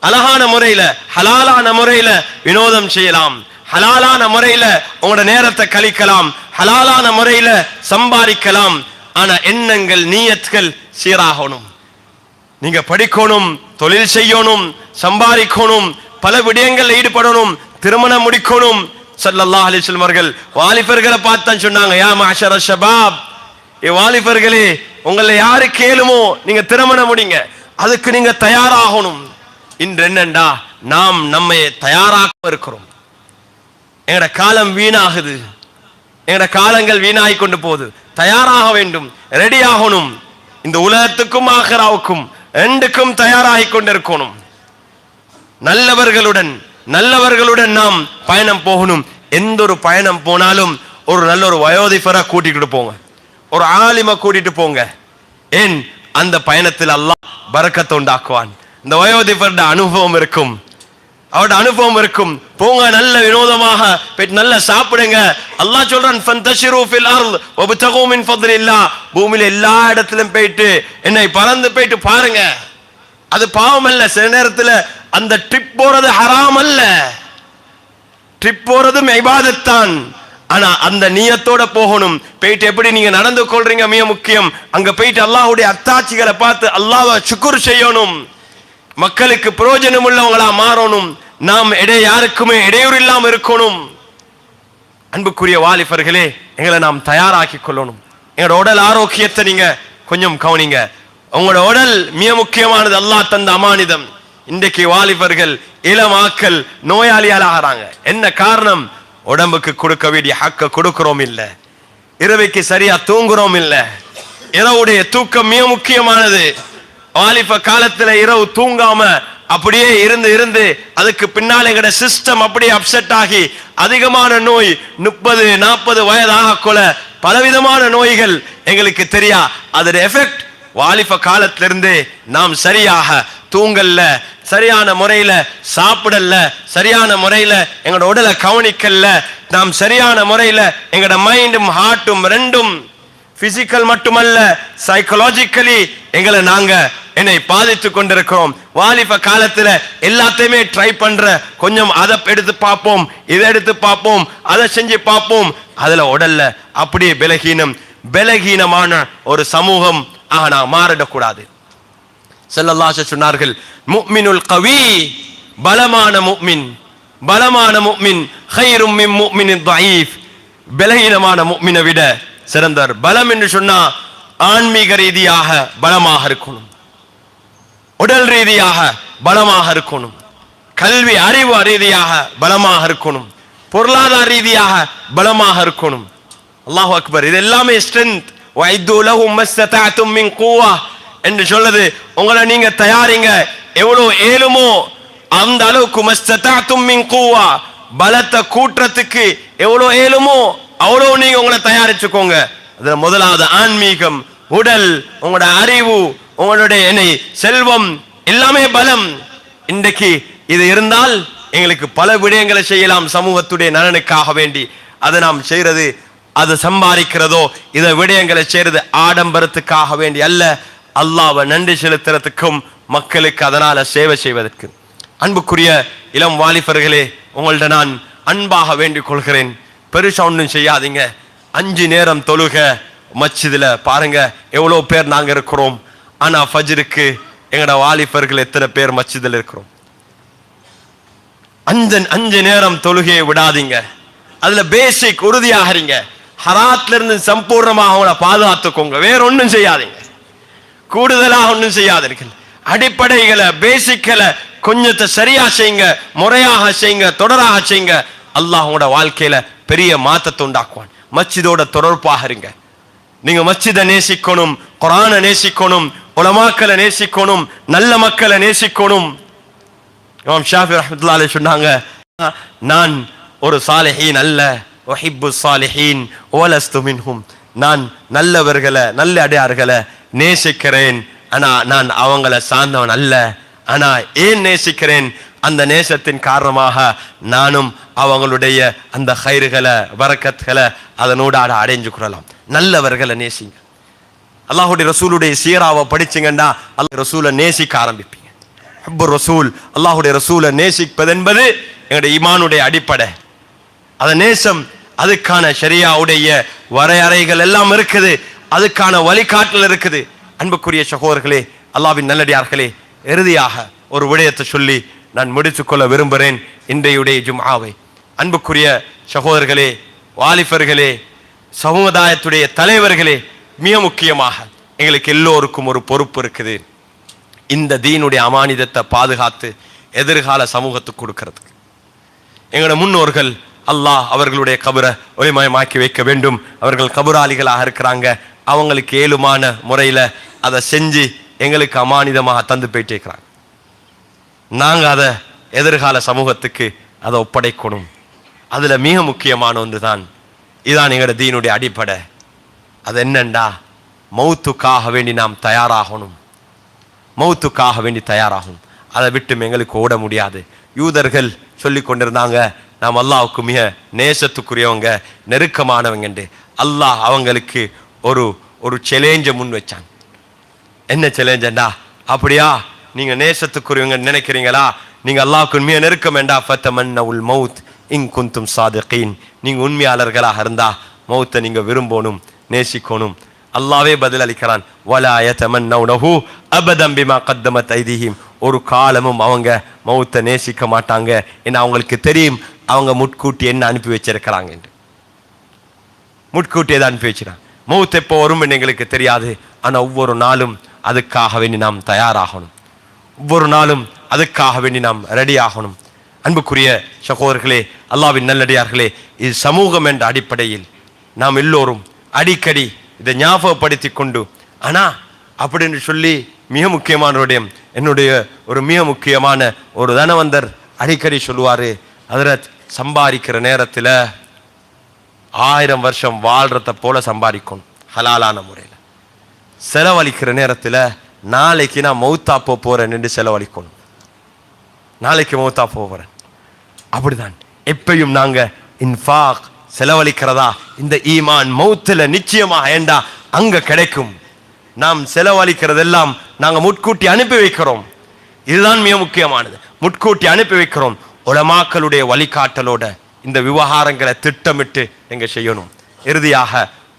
Speaker 2: அழகான முறையில ஹலாலான முறையில வினோதம் செய்யலாம், ஹலாலான முறையில உங்களோட நேரத்தை கழிக்கலாம், ஹலாலான முறையில சம்பாதிக்கலாம். ஆனா எண்ணங்கள் நியத்கள் சீராகணும். நீங்க படிக்கணும், தொழில் செய்யணும், சம்பாதிக்கணும், பல விடயங்கள் ஈடுபடணும், திருமணம் முடிக்கணும். ஸல்லல்லாஹு அலைஹி வஸல்லம் அவர்கள் வாலிபர்களை பார்த்து சொன்னாங்க, யா மஅஷர ஷபாப், ஏ வாலிபர்களே, உங்களை யாரு கேளுமோ நீங்க திருமணம் முடிங்க, அதுக்கு நீங்க தயாராகணும். இன்று என்னண்டா, நாம் நம்மை தயாராக இருக்கிறோம். எங்கட காலம் வீணாகுது, எங்கட காலங்கள் வீணாகி கொண்டு போகுது. தயாராக வேண்டும், ரெடி ஆகணும். இந்த உலகத்துக்கும் ஆகிராவுக்கும் ரெண்டுக்கும் தயாராகி கொண்டிருக்கணும். நல்லவர்களுடன் நாம் பயணம் போகணும். எந்த ஒரு பயணம் போனாலும் ஒரு நல்ல ஒரு வயோதிபரை கூட்டிட்டு போங்க, ஒரு ஆலிமை கூட்டிட்டு போங்க. ஏன்? அந்த பயணத்தில் அல்லாஹ் பரக்கத்தை உண்டாக்குவான். இந்த வயோதிபருடைய அனுபவம் இருக்கும், அவருடைய அனுபவம் இருக்கும். போங்க, நல்ல வினோதமாக போயிட்டு நல்லா சாப்பிடுங்க. அல்லாஹ் சொல்றான், ஃபந்தஷிரு ஃபில் அர்த் வப்தகு மின் ஃபத்லில்லாஹ். பூமியில எல்லா இடத்திலும் போயிட்டு என்னை பறந்து போயிட்டு பாருங்க. அது பாவம் அல்ல. சில நேரத்தில் அந்த ட்ரிப் போறது ஹராம் அல்ல, ட்ரிப் போறதும் இபாதத் தான். ஆனா அந்த நியத்தோட போகணும். போயிட்டு எப்படி நீங்க நடந்து கொள்றீங்க மிக முக்கியம். அங்க போயிட்டு அல்லாஹ்வுடைய அத்தாட்சிகளை பார்த்து அல்லாஹ்வை ஷுக்ர் செய்யணும். மக்களுக்கு பிரயோஜனம் உள்ளவங்களா மாறணும். நாம் யாருக்குமே இடையூறு இல்லாம இருக்கணும். அன்புக்குரிய வாலிபர்களே, எங்களை நாம் தயாராக்கி கொள்ளணும். எங்களோட உடல் ஆரோக்கியத்தை நீங்க கொஞ்சம் கவனிங்க. உங்களோட உடல் மிக முக்கியமானது, அல்லாஹ் தந்த அமானிதம். இன்றைக்கு வாலிபர்கள் இளமாக்கள் நோயாளியால் ஆகிறாங்க. என்ன காரணம்? உடம்புக்கு கொடுக்க வேண்டிய ஹக்க கொடுக்கிறோம் இல்ல, இரவைக்கு சரியா தூங்குறோம் இல்ல. இரவுடைய தூக்கம் மிக முக்கியமானது. வாலிப காலத்துல இரவு தூங்காம அப்படியே இருந்து அதுக்கு பின்னால் எங்கட சிஸ்டம் அப்படியே அப்செட் ஆகி அதிகமான நோய், 30-40 வயதாக கொல பலவிதமான நோய்கள் எங்களுக்கு தெரியா. அதோட எஃபெக்ட் வாலிப காலத்திலிருந்து நாம் சரியாக தூங்கல்ல, சரியான முறையில சாப்பிடல, சரியான முறையில எங்களோட உடலை கவனிக்கல, நாம் சரியான முறையில எங்களோட மைண்டும் ஹார்ட்டும் ரெண்டும் பிசிக்கல் மட்டுமல்ல சைக்கலாஜிக்கலி எங்களை நாங்க என்னை பாதித்து கொண்டிருக்கிறோம். வாலிப காலத்துல எல்லாத்தையுமே ட்ரை பண்ற, கொஞ்சம் அதை எடுத்து பார்ப்போம், இதை எடுத்து பார்ப்போம், அதை செஞ்சு பார்ப்போம். அதுல உடல்ல அப்படியே பலகீனமான ஒரு சமூகம் ஆனா மாறிடக்கூடாது. ஸல்லல்லாஹு அலைஹி வஸல்லம் சொன்னார்கள், முஃமினுல் கவி, பலமான முஃமின் கைரும் மின் முஃமினின் தஈஃப், பலகீனமான முஃமினை விட சிறந்தவர். பலம் என்று சொன்னா ஆன்மீக ரீதியாக பலமாக இருக்கணும். உடல் ரீதியாக பலமாக இருக்கணும், கல்வி அறிவு ரீதியாக பலமாக இருக்கணும், பொருளாதார ரீதியாக பலமாக இருக்கணும். அல்லாஹு அக்பர். இது எல்லாமே ஸ்ட்ரென்த். வஐது லஹும் மஸ்ததஅதும் மின் குவா என்று சொல்லுது. உங்களை நீங்க தயாரிங்க, எவ்வளவு ஏழுமோ அந்த அளவுக்கு. மஸ்ததஅதும் மின் குவா, பலத்தை கூற்றத்துக்கு எவ்வளவு ஏழுமோ அவ்வளவு நீங்க உங்களை தயாரிச்சுக்கோங்க. அதுல முதலாவது ஆன்மீகம், உடல், உங்களோட அறிவு, உங்களுடைய செல்வம் எல்லாமே பலம். இன்றைக்கு இது இருந்தால் எங்களுக்கு பல விடயங்களை செய்யலாம் சமூகத்துடைய நலனுக்காக வேண்டி. அதை நாம் செய்யறது, அதை சம்பாதிக்கிறதோ இதை விடயங்களை செய்யறது ஆடம்பரத்துக்காக வேண்டி அல்ல, அல்லாஹ்வை நன்றி செலுத்துறதுக்கும் மக்களுக்கு அதனால சேவை செய்வதற்கு. அன்புக்குரிய இளம் வாலிபர்களே, உங்கள்ட்ட நான் அன்பாக வேண்டிக் கொள்கிறேன், பெருசா ஒன்றும் செய்யாதீங்க. 5 நேரம் தொழுக மஸ்ஜிதுல பாருங்க எவ்வளவு பேர் நாங்க இருக்கிறோம். ஆனா ஃபஜ்ருக்கு எங்கட வாலிபர்கள் எத்தனை பேர் மஸ்ஜிதுல இருக்கிறோம். 5 நேரம் தொழுகையை விடாதீங்க. அதுல பேசிக் உறுதியாகிறீங்க. ஹராத்ல இருந்து சம்பூர்ணமாக அவங்கள பாதுகாத்துக்கோங்க. வேற ஒன்றும் செய்யாதீங்க, கூடுதலாக ஒன்றும் செய்யாதீர்கள். அடிப்படைகளை பேசிக்களை கொஞ்சத்தை சரியா செய்யுங்க, முறையாக செய்யுங்க, தொடராக செய்யுங்க. அல்லாஹ் உங்களோட வாழ்க்கையில பெரிய மாற்றத்தை உண்டாக்குவான். மஸ்ஜிதோட தொடர்பாக இருங்க. நீங்க மஸ்ஜிதை நேசிக்கணும், குர்ஆனை நேசிக்கணும், உலமாக்களை நேசிக்கணும், நல்ல மக்களை நேசிக்கணும். இமாம் ஷாஃபி ரஹ்மத்துல்லாஹி அலைஹி சொன்னாங்க, நான் ஒரு சாலிஹீன் அல்ல, உஹிப்பு சாலிஹீன் வலஸ்து மின்ஹும். நான் நல்லவர்களை நல்ல அடியார்களை நேசிக்கிறேன், ஆனா நான் அவங்கள சார்ந்தவன் அல்ல. ஆனா ஏன் நேசிக்கிறேன்? அந்த நேசத்தின் காரணமாக நானும் அவங்களுடைய அந்த ஹைர்களை பரக்கத்களை அதனோட அடைஞ்சு கொள்ளலாம். நல்லவர்களை நேசிங்க. அல்லாஹ்வுடைய ரசூலுடைய சீராவை படிச்சீங்கன்னா அல்லாஹ் ரசூலை நேசிக்க ஆரம்பிப்பீங்க. ஹுப்பு ரசூல், அல்லாஹ்வுடைய ரசூலை நேசிப்பது என்பது எங்களுடைய ஈமானுடைய அடிப்படை. அந்த நேசம், அதுக்கான ஷரியாவுடைய வரையறைகள் எல்லாம் இருக்குது, அதுக்கான வழிகாட்டல் இருக்குது. அன்புக்குரிய சகோதரர்களே, அல்லாஹ்வின் நல்லடியார்களே, இறுதியாக ஒரு விடயத்தை சொல்லி நான் முடித்துக்கொள்ள விரும்புகிறேன் இன்றையுடைய ஜும்ஆவை. அன்புக்குரிய சகோதரர்களே, வாலிபர்களே, சமுதாயத்துடைய தலைவர்களே, மிக முக்கியமாக எங்களுக்கு எல்லோருக்கும் ஒரு பொறுப்பு இருக்குது. இந்த தீனுடைய அமானிதத்தை பாதுகாத்து எதிர்கால சமூகத்துக்கு கொடுக்கிறதுக்கு. எங்களோட முன்னோர்கள் அல்லாஹ் அவர்களுடைய கபரை ஒளிமயமாக்கி வைக்க வேண்டும். அவர்கள் கபராளிகளாக இருக்கிறாங்க. அவங்களுக்கு ஏழுமான முறையில அதை செஞ்சு எங்களுக்கு அமானிதமாக தந்து போயிட்டே இருக்கிறாங்க. நாங்க அதை எதிர்கால சமூகத்துக்கு அதை ஒப்படைக்கணும். அதுல மிக முக்கியமான ஒன்று தான், இதான் எங்களோட தீனுடைய அடிப்படை. அது என்னண்டா, மௌத்துக்காக வேண்டி நாம் தயாராகணும். மௌத்துக்காக வேண்டி தயாராகணும். அதை விட்டு எங்களுக்கு ஓட முடியாது. யூதர்கள் சொல்லி கொண்டிருந்தாங்க, நாம் அல்லாஹ்வுக்கு மிக நேசத்துக்குரியவங்க, நெருக்கமானவங்க என்று. அல்லாஹ் அவங்களுக்கு ஒரு சேலஞ்சை முன் வச்சான். என்ன சேலஞ்சண்டா, அப்படியா நீங்க நேசத்துக்குரியவங்க நினைக்கிறீங்களா, நீங்க அல்லாஹ்வுக்கு மிக நெருக்கம் வேண்டா, ஃபதமன்னவுல் மௌத் இன் குன்தும் சாதிகீன். நீங்க உண்மையாளர்களாக இருந்தா மௌத்தை நீங்க விரும்பணும், நேசிக்கணும். அல்லாஹ்வே பதில் அளிக்கிறான், வலா யதமன்னவுனஹு அபதம் பிமா கத்தமத் ஐதீஹிம். ஒரு காலமும் அவங்க மௌத்தை நேசிக்க மாட்டாங்க. ஏன்னா அவங்களுக்கு தெரியும் அவங்க முட்கூட்டி என்ன அனுப்பி வச்சிருக்கிறாங்க என்று. முட்கூட்டி எதை அனுப்பி வச்சிருக்காங்க, மௌத் எப்போ வரும் எங்களுக்கு தெரியாது. ஆனா ஒவ்வொரு நாளும் அதுக்காக வேண்டி நாம் தயாராகணும். ஒவ்வொரு நாளும் அதுக்காக வேண்டி நாம் ரெடி ஆகணும். அன்புக்குரிய சகோதரர்களே, அல்லாஹ்வின் நல்லடியார்களே, இது சமூகம் என்ற அடிப்படையில் நாம் எல்லோரும் அடிக்கடி இதை ஞாபகப்படுத்தி கொண்டு, ஆனா அப்படின்னு சொல்லி மிக முக்கியமான விடயம், என்னுடைய ஒரு மிக முக்கியமான ஒரு தனவந்தர் அடிக்கடி சொல்லுவாரு, ஹஜ்ரத் சம்பாதிக்கிற நேரத்துல 1000 வருஷம் வாழ்றத போல சம்பாதிக்கணும் ஹலாலான முறையில். செலவழிக்கிற நேரத்துல நாளைக்கு நான் மௌத்தா போறேன் என்று செலவழிக்கணும். நாளைக்கு மௌத்தா போறேன் அப்படிதான். எப்பயும் நாங்க இன்ஃபாக் செலவழிக்கிறதா, இந்த ஈமான் மௌத்துல நிச்சயமாக ஏண்டா அங்க கிடைக்கும். நாம் செலவழிக்கிறதெல்லாம் நாங்க முட்கூட்டி அனுப்பி வைக்கிறோம். இதுதான் மிக முக்கியமானது, முட்கூட்டி அனுப்பி வைக்கிறோம். உலமாக்களுடைய வழிகாட்டலோட இந்த விவகாரங்களை திட்டமிட்டு நீங்க செய்யணும். இறுதியாக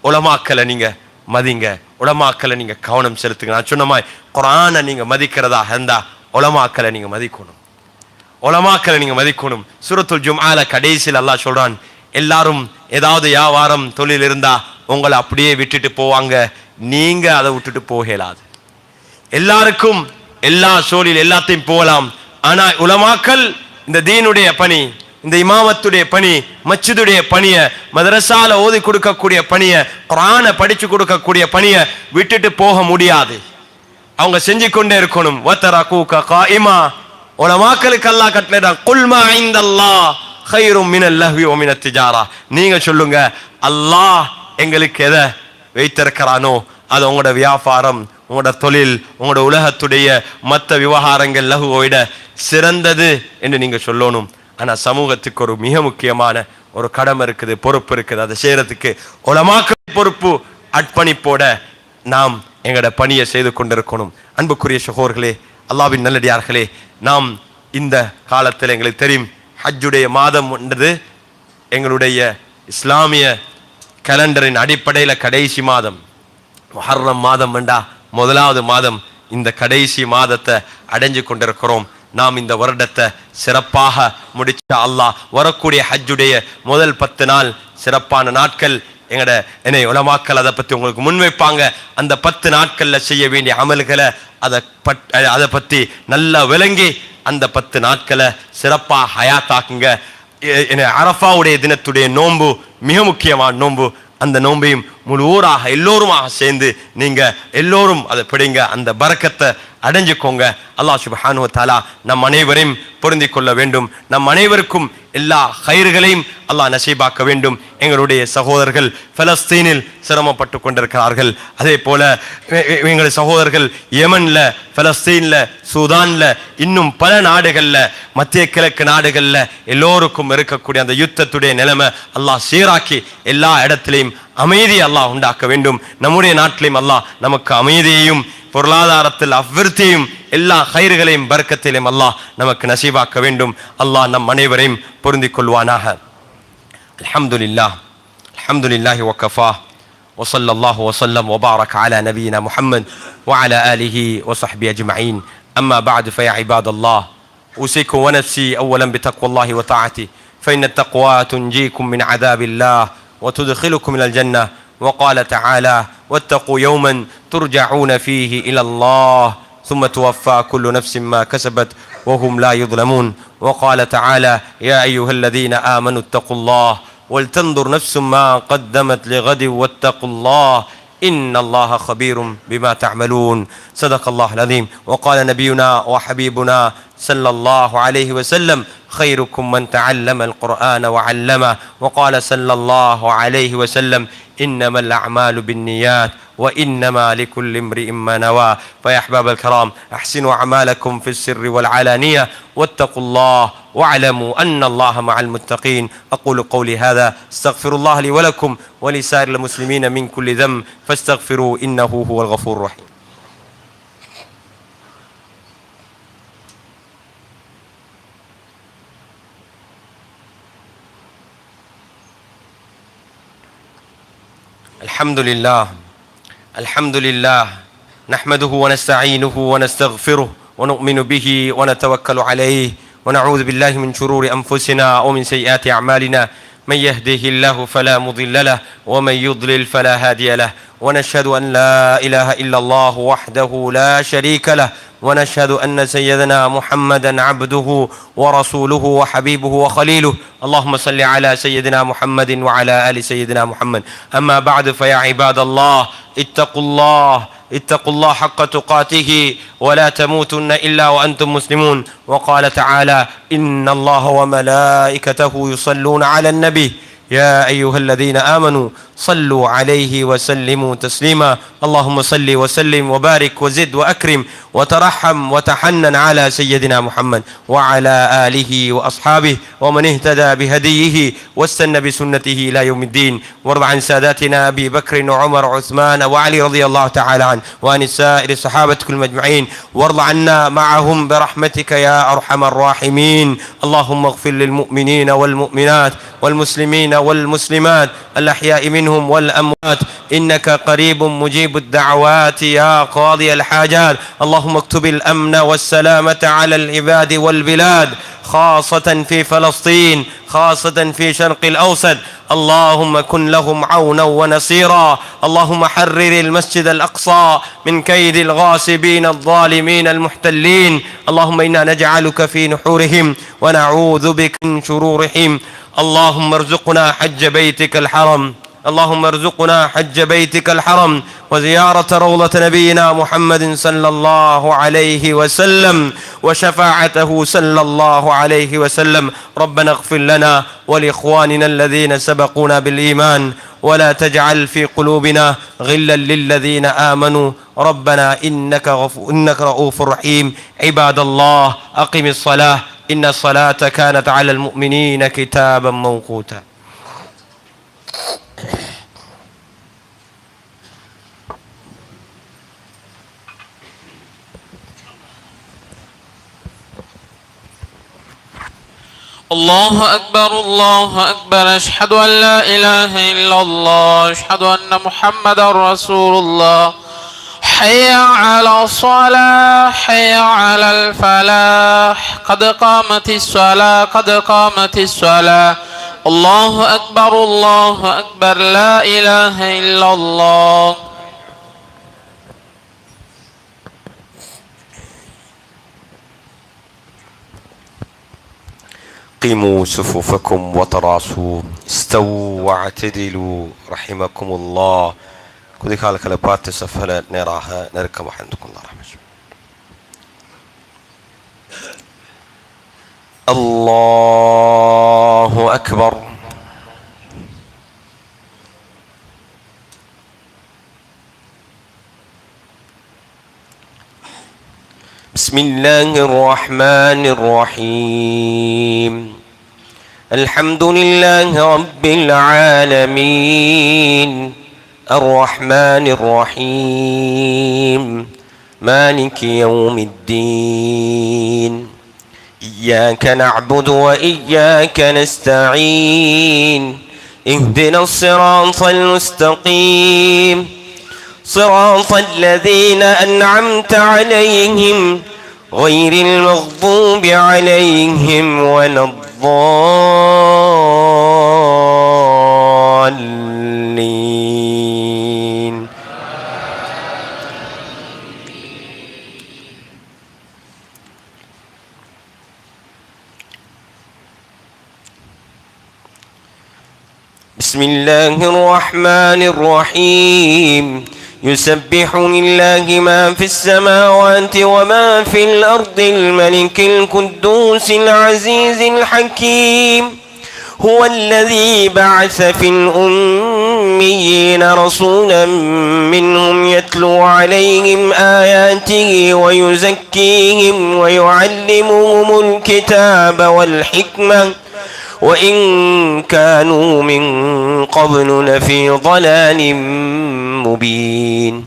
Speaker 2: உலமாக்களை நீங்க மதிங்க, உலமாக்களை நீங்க கவனம் செலுத்துங்க. நான் சொன்ன மாதிரி குர்ஆனை நீங்க மதிக்கிறதா இருந்தா உலமாக்களை நீங்க மதிக்கணும். உலமாக்களை நீங்க மதிக்கணும். சூரத்துல் ஜும்ஆல கடைசியில் அல்லாஹ் சொல்றான், எல்லாரும் ஏதாவது வியாபாரம் தொழில் இருந்தா உங்களை அப்படியே விட்டுட்டு போவாங்க, நீங்க அதை விட்டுட்டு போகலாது. எல்லாருக்கும் எல்லா சோழில் எல்லாத்தையும் போகலாம். ஆனா உலமாக்கள் இந்த தீனுடைய பணி, இந்த இமாமத்துடைய பணி, மஸ்ஜிதுடைய பணிய, மதரசால ஓதி கொடுக்கக்கூடிய பணிய, குர்ஆனை படிச்சு கொடுக்கக்கூடிய பணிய விட்டுட்டு போக முடியாது. அவங்க செஞ்சு கொண்டே இருக்கணும். வதரகூக காயிமா, உலமாக்களுக்கு அல்லாஹ் கட்டளையிட்டான், குல் மா இந்தல்லாஹ் கைரும் மினல் லஹ்வி வ மினத் திஜாரா. நீங்க சொல்லுங்க, அல்லாஹ் எங்களுக்கு எதை வைத்திருக்கிறானோ அது உங்களோட வியாபாரம், உங்களோட தொழில், உங்களோட உலகத்துடைய மற்ற விவகாரங்கள் லஹுவை விட சிறந்தது என்று நீங்க சொல்லணும். ஆனா சமூகத்துக்கு ஒரு மிக முக்கியமான ஒரு கடமை இருக்குது, பொறுப்பு இருக்குது. அதை செய்யறதுக்கு உலமாக்கள் பொறுப்பு, அர்ப்பணிப்போட நாம் எங்களோட பணியை செய்து கொண்டிருக்கணும். அன்புக்குரிய சகோதரர்களே, அல்லாஹ்வின் நல்லடியார்களே, நாம் இந்த காலத்தில் எங்களுக்கு தெரியும் ஹஜ்ஜுடைய மாதம் என்றது எங்களுடைய இஸ்லாமிய கேலண்டரின் அடிப்படையில் கடைசி மாதம். முஹர்ரம் மாதம் என்றா முதலாவது மாதம். இந்த கடைசி மாதத்தை அடைஞ்சு கொண்டிருக்கிறோம். நாம் இந்த வருடத்தை சிறப்பாக முடிச்ச அல்லாஹ் வரக்கூடிய ஹஜ்ஜுடைய முதல் 10 நாள் சிறப்பான நாட்கள். என்னை உலமாக்கள் அதை பற்றி உங்களுக்கு முன்வைப்பாங்க. அந்த 10 நாட்கள்ல செய்ய வேண்டிய அமல்களை அதை பற்றி நல்லா விளங்கி அந்த 10 நாட்களை சிறப்பாக ஹயாத்தாக்குங்க. அரஃபாவுடைய தினத்துடைய நோன்பு மிக முக்கியமான நோன்பு. அந்த நோன்பையும் முழு ஊராக எல்லோருமாக சேர்ந்து நீங்க எல்லோரும் அதை பிடிங்க, அந்த பரக்கத்தை அடைஞ்சுக்கோங்க. அல்லாஹ் சுப்ஹானஹு வ தஆலா நம் அனைவரையும் பொருந்தி கொள்ள வேண்டும். நம் அனைவருக்கும் எல்லா ஹைர்களையும் அல்லாஹ் நசீபாக்க வேண்டும். எங்களுடைய சகோதரர்கள் பலஸ்தீனில் சிரமப்பட்டு கொண்டிருக்கிறார்கள். அதே போல எங்களுடைய சகோதரர்கள் யமன்ல, பலஸ்தீன்ல, சூதான்ல, இன்னும் பல நாடுகள்ல, மத்திய கிழக்கு நாடுகள்ல எல்லோருக்கும் இருக்கக்கூடிய அந்த யுத்தத்துடைய நிலைமை அல்லாஹ் சீராக்கி எல்லா இடத்திலையும் அமைதி அல்லாஹ் உண்டாக்க வேண்டும். நம்முடைய நாட்டிலையும் அல்லாஹ் நமக்கு அமைதியையும் பொருளாதாரத்தில் அவ்விருத்தியும் எல்லா ஹைர்களையும் பரக்கத்திலையும் அல்லாஹ் நமக்கு நசீபாக்க வேண்டும். அல்லாஹ் நம் அனைவரையும் பொருந்திக் கொள்வானாக. அல்ஹம்துலில்லாஹ், அல்ஹம்துலில்லாஹி வகஃபா, வஸல்லல்லாஹு வஸல்லம் வபாரக அலா நபியினா முஹம்மத் வஅலா ஆலிஹி வஸஹ்பிஹி அஜ்மஈன். அம்மா பஅது ஃபயா இபாதல்லாஹ், ஊசிக்கும் வனஃப்ஸி அவ்வலன் பித்தக்வல்லாஹி வதஆத்திஹி ஃபஇன்ன التقوى تنجيكم من عذاب الله وتدخلكم إلى الجنة. وقال تعالى واتقوا يوما ترجعون فيه إلى الله ثم توفى كل نفس ما كسبت وهم لا يظلمون. وقال تعالى يا أيها الذين آمنوا اتقوا الله ولتنظر نفس ما قدمت لغد واتقوا الله إن الله خبير بما تعملون. صدق الله العظيم. وقال نبينا وحبيبنا صلى الله عليه وسلم خيركم من تعلم القرآن وعلمه. وقال صلى الله عليه وسلم إنما الأعمال بالنيات وإنما لكل امرئ ما نوى. فيا أحباب الكرام، أحسنوا أعمالكم في السر والعلانية واتقوا الله واعلموا أن الله مع المتقين. أقول قولي هذا، استغفر الله لي ولكم ولسائر المسلمين من كل ذنب فاستغفروا إنه هو الغفور الرحيم. الحمد لله، الحمد لله، نحمده ونستعينه ونستغفره ونؤمن به ونتوكل عليه ونعوذ بالله من شرور أنفسنا ومن سيئات أعمالنا. من يهده الله فلا مضل له ومن يضلل فلا هادي له. ونشهد أن لا إله إلا الله وحده لا شريك له. ونشهد أن سيدنا محمدا عبده ورسوله وحبيبه وخليله. اللهم صل على سيدنا محمد وعلى آل سيدنا محمد. أما بعد فيا عباد الله اتقوا الله حق تقاته ولا تموتن إلا وأنتم مسلمون. وقال تعالى إن الله وملائكته يصلون على النبي يا أيها الذين آمنوا صلوا عليه وسلموا تسليما. اللهم صل وسلم وبارك وزد وأكرم وترحم وتحنن على سيدنا محمد وعلى آله وأصحابه ومن اهتدى بهديه واستنى بسنته إلى يوم الدين. وارض عن ساداتنا أبي بكر وعمر وعثمان وعلي رضي الله تعالى عنه وعن سائر الصحابة كلهم أجمعين. وارض عنا معهم برحمتك يا أرحم الراحمين. اللهم اغفر للمؤمنين والمؤمنات والمسلمين والمسلمات الأحياء منهم والأموات إنك قريب مجيب الدعوات يا قاضي الحاجات. اللهم اكتب الأمن والسلامة على العباد والبلاد، خاصة في فلسطين، خاصة في شرق الأوسط. اللهم كن لهم عونا ونصيرا. اللهم حرر المسجد الأقصى من كيد الغاصبين الظالمين المحتلين. اللهم إنا نجعلك في نحورهم ونعوذ بك من شرورهم. اللهم ارزقنا حج بيتك الحرم، اللهم ارزقنا حج بيتك الحرم وزيارة روضة نبينا محمد صلى الله عليه وسلم وشفاعته صلى الله عليه وسلم. ربنا اغفر لنا ولإخواننا الذين سبقونا بالإيمان ولا تجعل في قلوبنا غلا للذين آمنوا ربنا إنك رؤوف رحيم. عباد الله أقم الصلاة إن الصلاة كانت على المؤمنين كتابا موقوتا.
Speaker 1: الله أكبر الله أكبر، أشهد أن لا إله إلا الله، أشهد أن محمدا رسول الله. حي على الصلاة حي على الفلاح، قد قامت الصلاة قد قامت الصلاة. الله أكبر الله أكبر، لا إله إلا الله.
Speaker 2: قيموا صفوفكم وتراصوا استووا واعتدلوا رحمكم الله. كذي خالك لبات سفلة نراها نركب عندكم الله رحمة الله أكبر. بسم الله الرحمن الرحيم. الحمد لله رب العالمين الرحمن الرحيم مالك يوم الدين. إياك نعبد وإياك نستعين. اهدنا الصراط المستقيم صراط الذين أنعمت عليهم غير المغضوب عليهم ولا الضالين. بسم الله الرحمن الرحيم. يسبح لله ما في السماوات وما في الأرض الملك القدوس العزيز الحكيم. هو الذي بعث في الأميين رسولا منهم يتلو عليهم آياته ويزكيهم ويعلمهم الكتاب والحكمة وإن كانوا من قبل لفي ضلال مبين.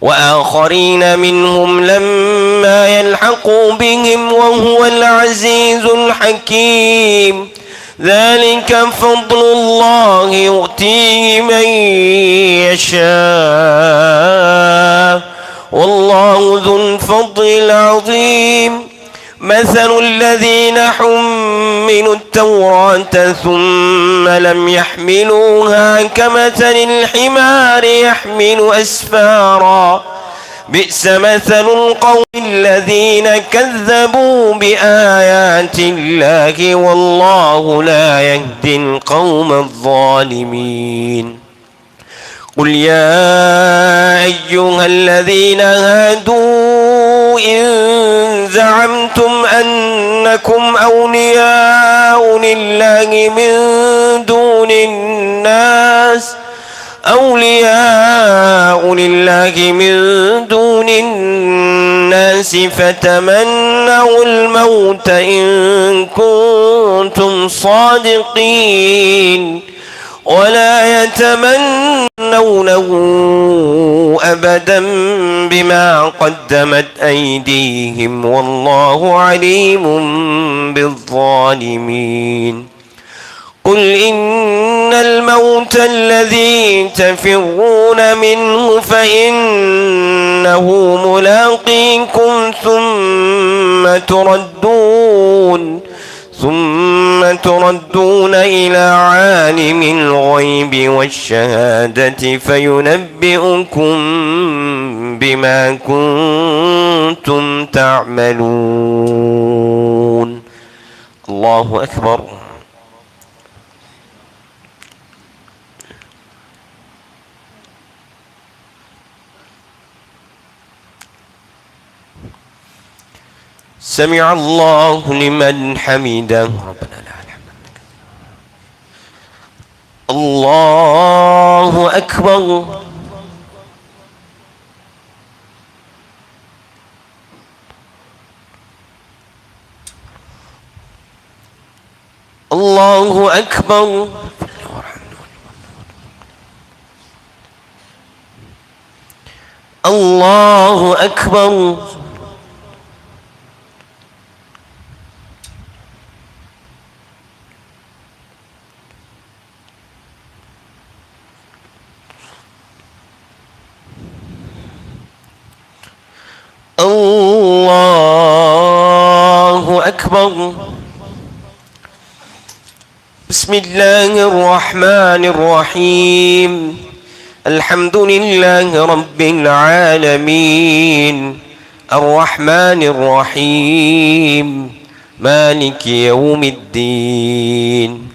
Speaker 2: وآخرين منهم لما يلحقوا بهم وهو العزيز الحكيم. ذلك فضل الله يؤتيه من يشاء والله ذو الفضل العظيم. مثل الذين حملوا التوراة ثم لم يحملوها كمثل الحمار يحمل أسفارا. بئس مثل القوم الذين كذبوا بآيات الله والله لا يهدي القوم الظالمين. قل يا أيها الذين هادوا إن زعمتم أنكم أولياء لله من دون الناس فتمنوا الموت إن كنتم صادقين ولا يتمنونه أبدا بما قدمت أيديهم والله عليم بالظالمين. قل إن الموت الذي تفرون منه فإنه ملاقيكم ثم تردون إلى عالم الغيب والشهادة فينبئكم بما كنتم تعملون. الله أكبر. سمع الله لمن حمده. ربنا لك الحمد. الله أكبر. الله أكبر. الله أكبر. الله أكبر. بسم الله الرحمن الرحيم. الحمد لله رب العالمين الرحمن الرحيم مالك يوم الدين.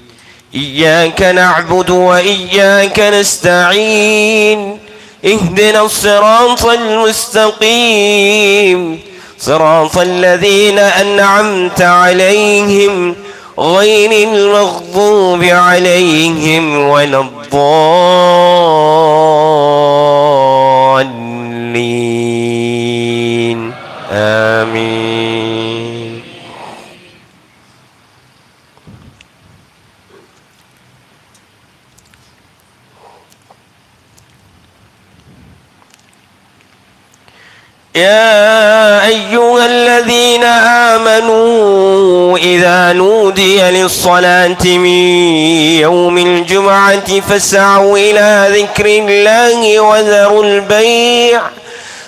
Speaker 2: إياك نعبد وإياك نستعين. اهدنا الصراط المستقيم صراط الذين أنعمت عليهم غير المغضوب عليهم ولا الضالين. آمين. يا أيها الذين آمنوا إذا نودي للصلاة من يوم الجمعة فاسعوا إلى ذكر الله وذروا البيع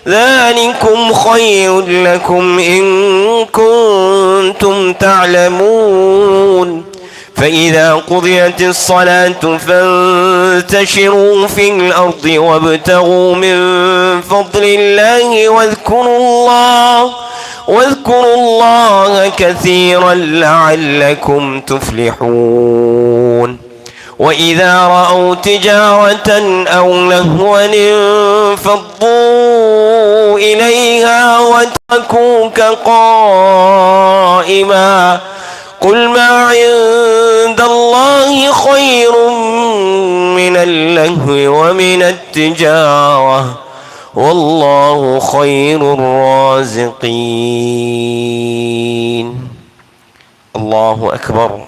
Speaker 2: ذلكم خير لكم إن كنتم تعلمون. فإذا قضيت الصلاة فانتشروا في الأرض وابتغوا من فضل الله واذكروا الله كثيرا لعلكم تفلحون. وإذا رأوا تجارة أو لهوا انفضوا إليها وتركوك قائما. قل ما عند الله خير من اللهو ومن التجارة والله خير الرازقين. الله أكبر.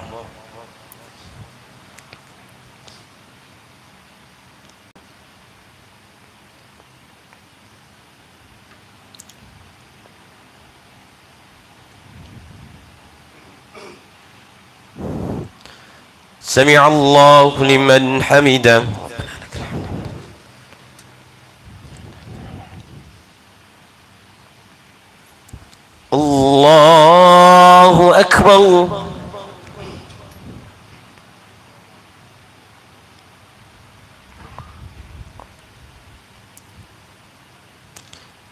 Speaker 2: سمع الله لمن حمده. الله أكبر.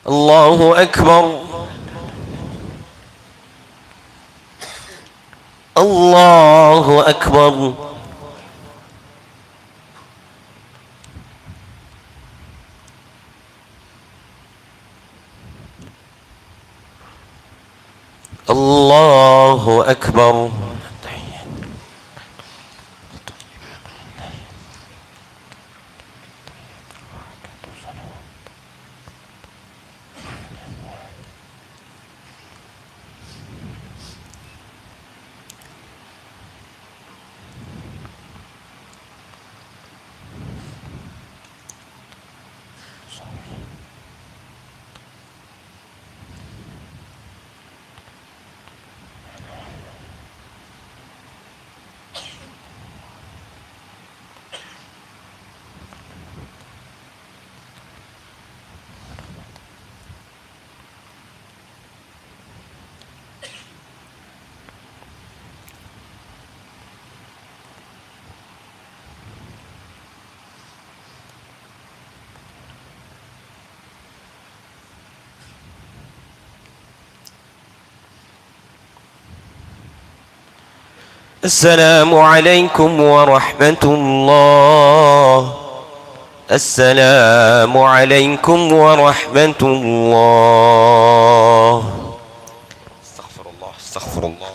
Speaker 2: الله أكبر. الله أكبر. الله أكبر.
Speaker 3: السلام عليكم ورحمة الله. السلام عليكم ورحمة الله. استغفر الله استغفر الله.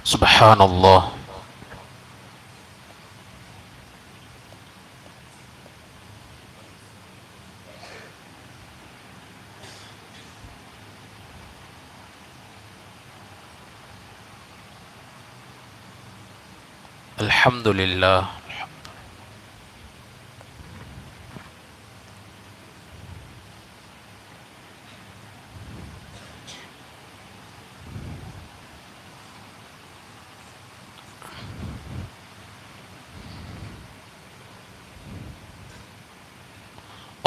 Speaker 1: سبحان الله. الحمد لله.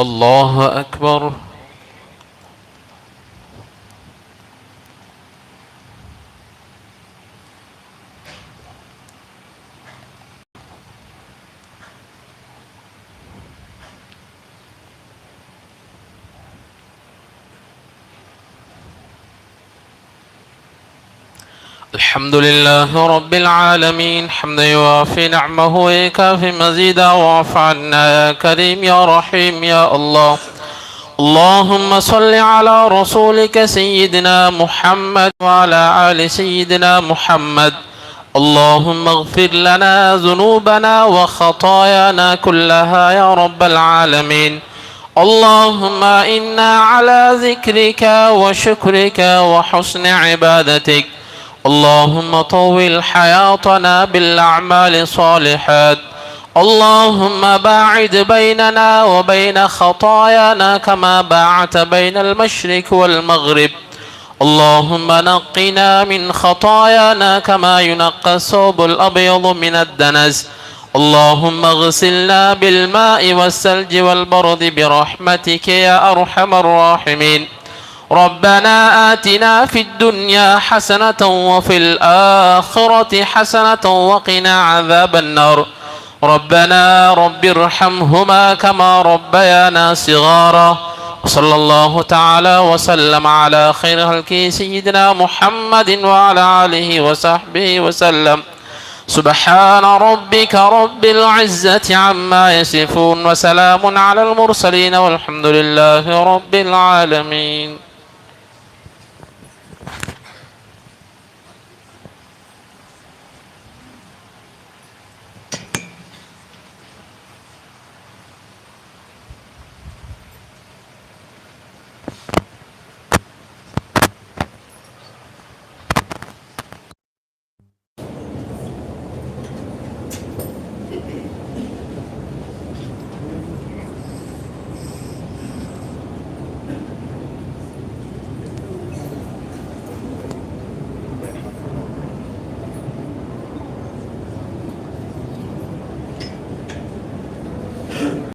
Speaker 1: الله أكبر. الحمد لله رب العالمين حمدا يوافي نعمه ويكافي مزيدا واعف عنا يا كريم يا رحيم يا الله. اللهم صل على رسولك سيدنا محمد وعلى آل سيدنا محمد. اللهم اغفر لنا ذنوبنا وخطايانا كلها يا رب العالمين. اللهم إنا على ذكرك وشكرك وحسن عبادتك. اللهم طول حياتنا بالأعمال الصالحات. اللهم باعد بيننا وبين خطايانا كما باعدت بين المشرق والمغرب. اللهم نقنا من خطايانا كما ينقى الثوب الأبيض من الدنس. اللهم اغسلنا بالماء والثلج والبرد برحمتك يا أرحم الراحمين. ربنا آتنا في الدنيا حسنة وفي الآخرة حسنة وقنا عذاب النار. ربنا رب ارحمهما كما ربيانا صغارا. وصلى الله تعالى وسلم على خير خلقه سيدنا محمد وعلى آله وصحبه وسلم. سبحان ربك رب العزة عما يصفون وسلام على المرسلين والحمد لله رب العالمين.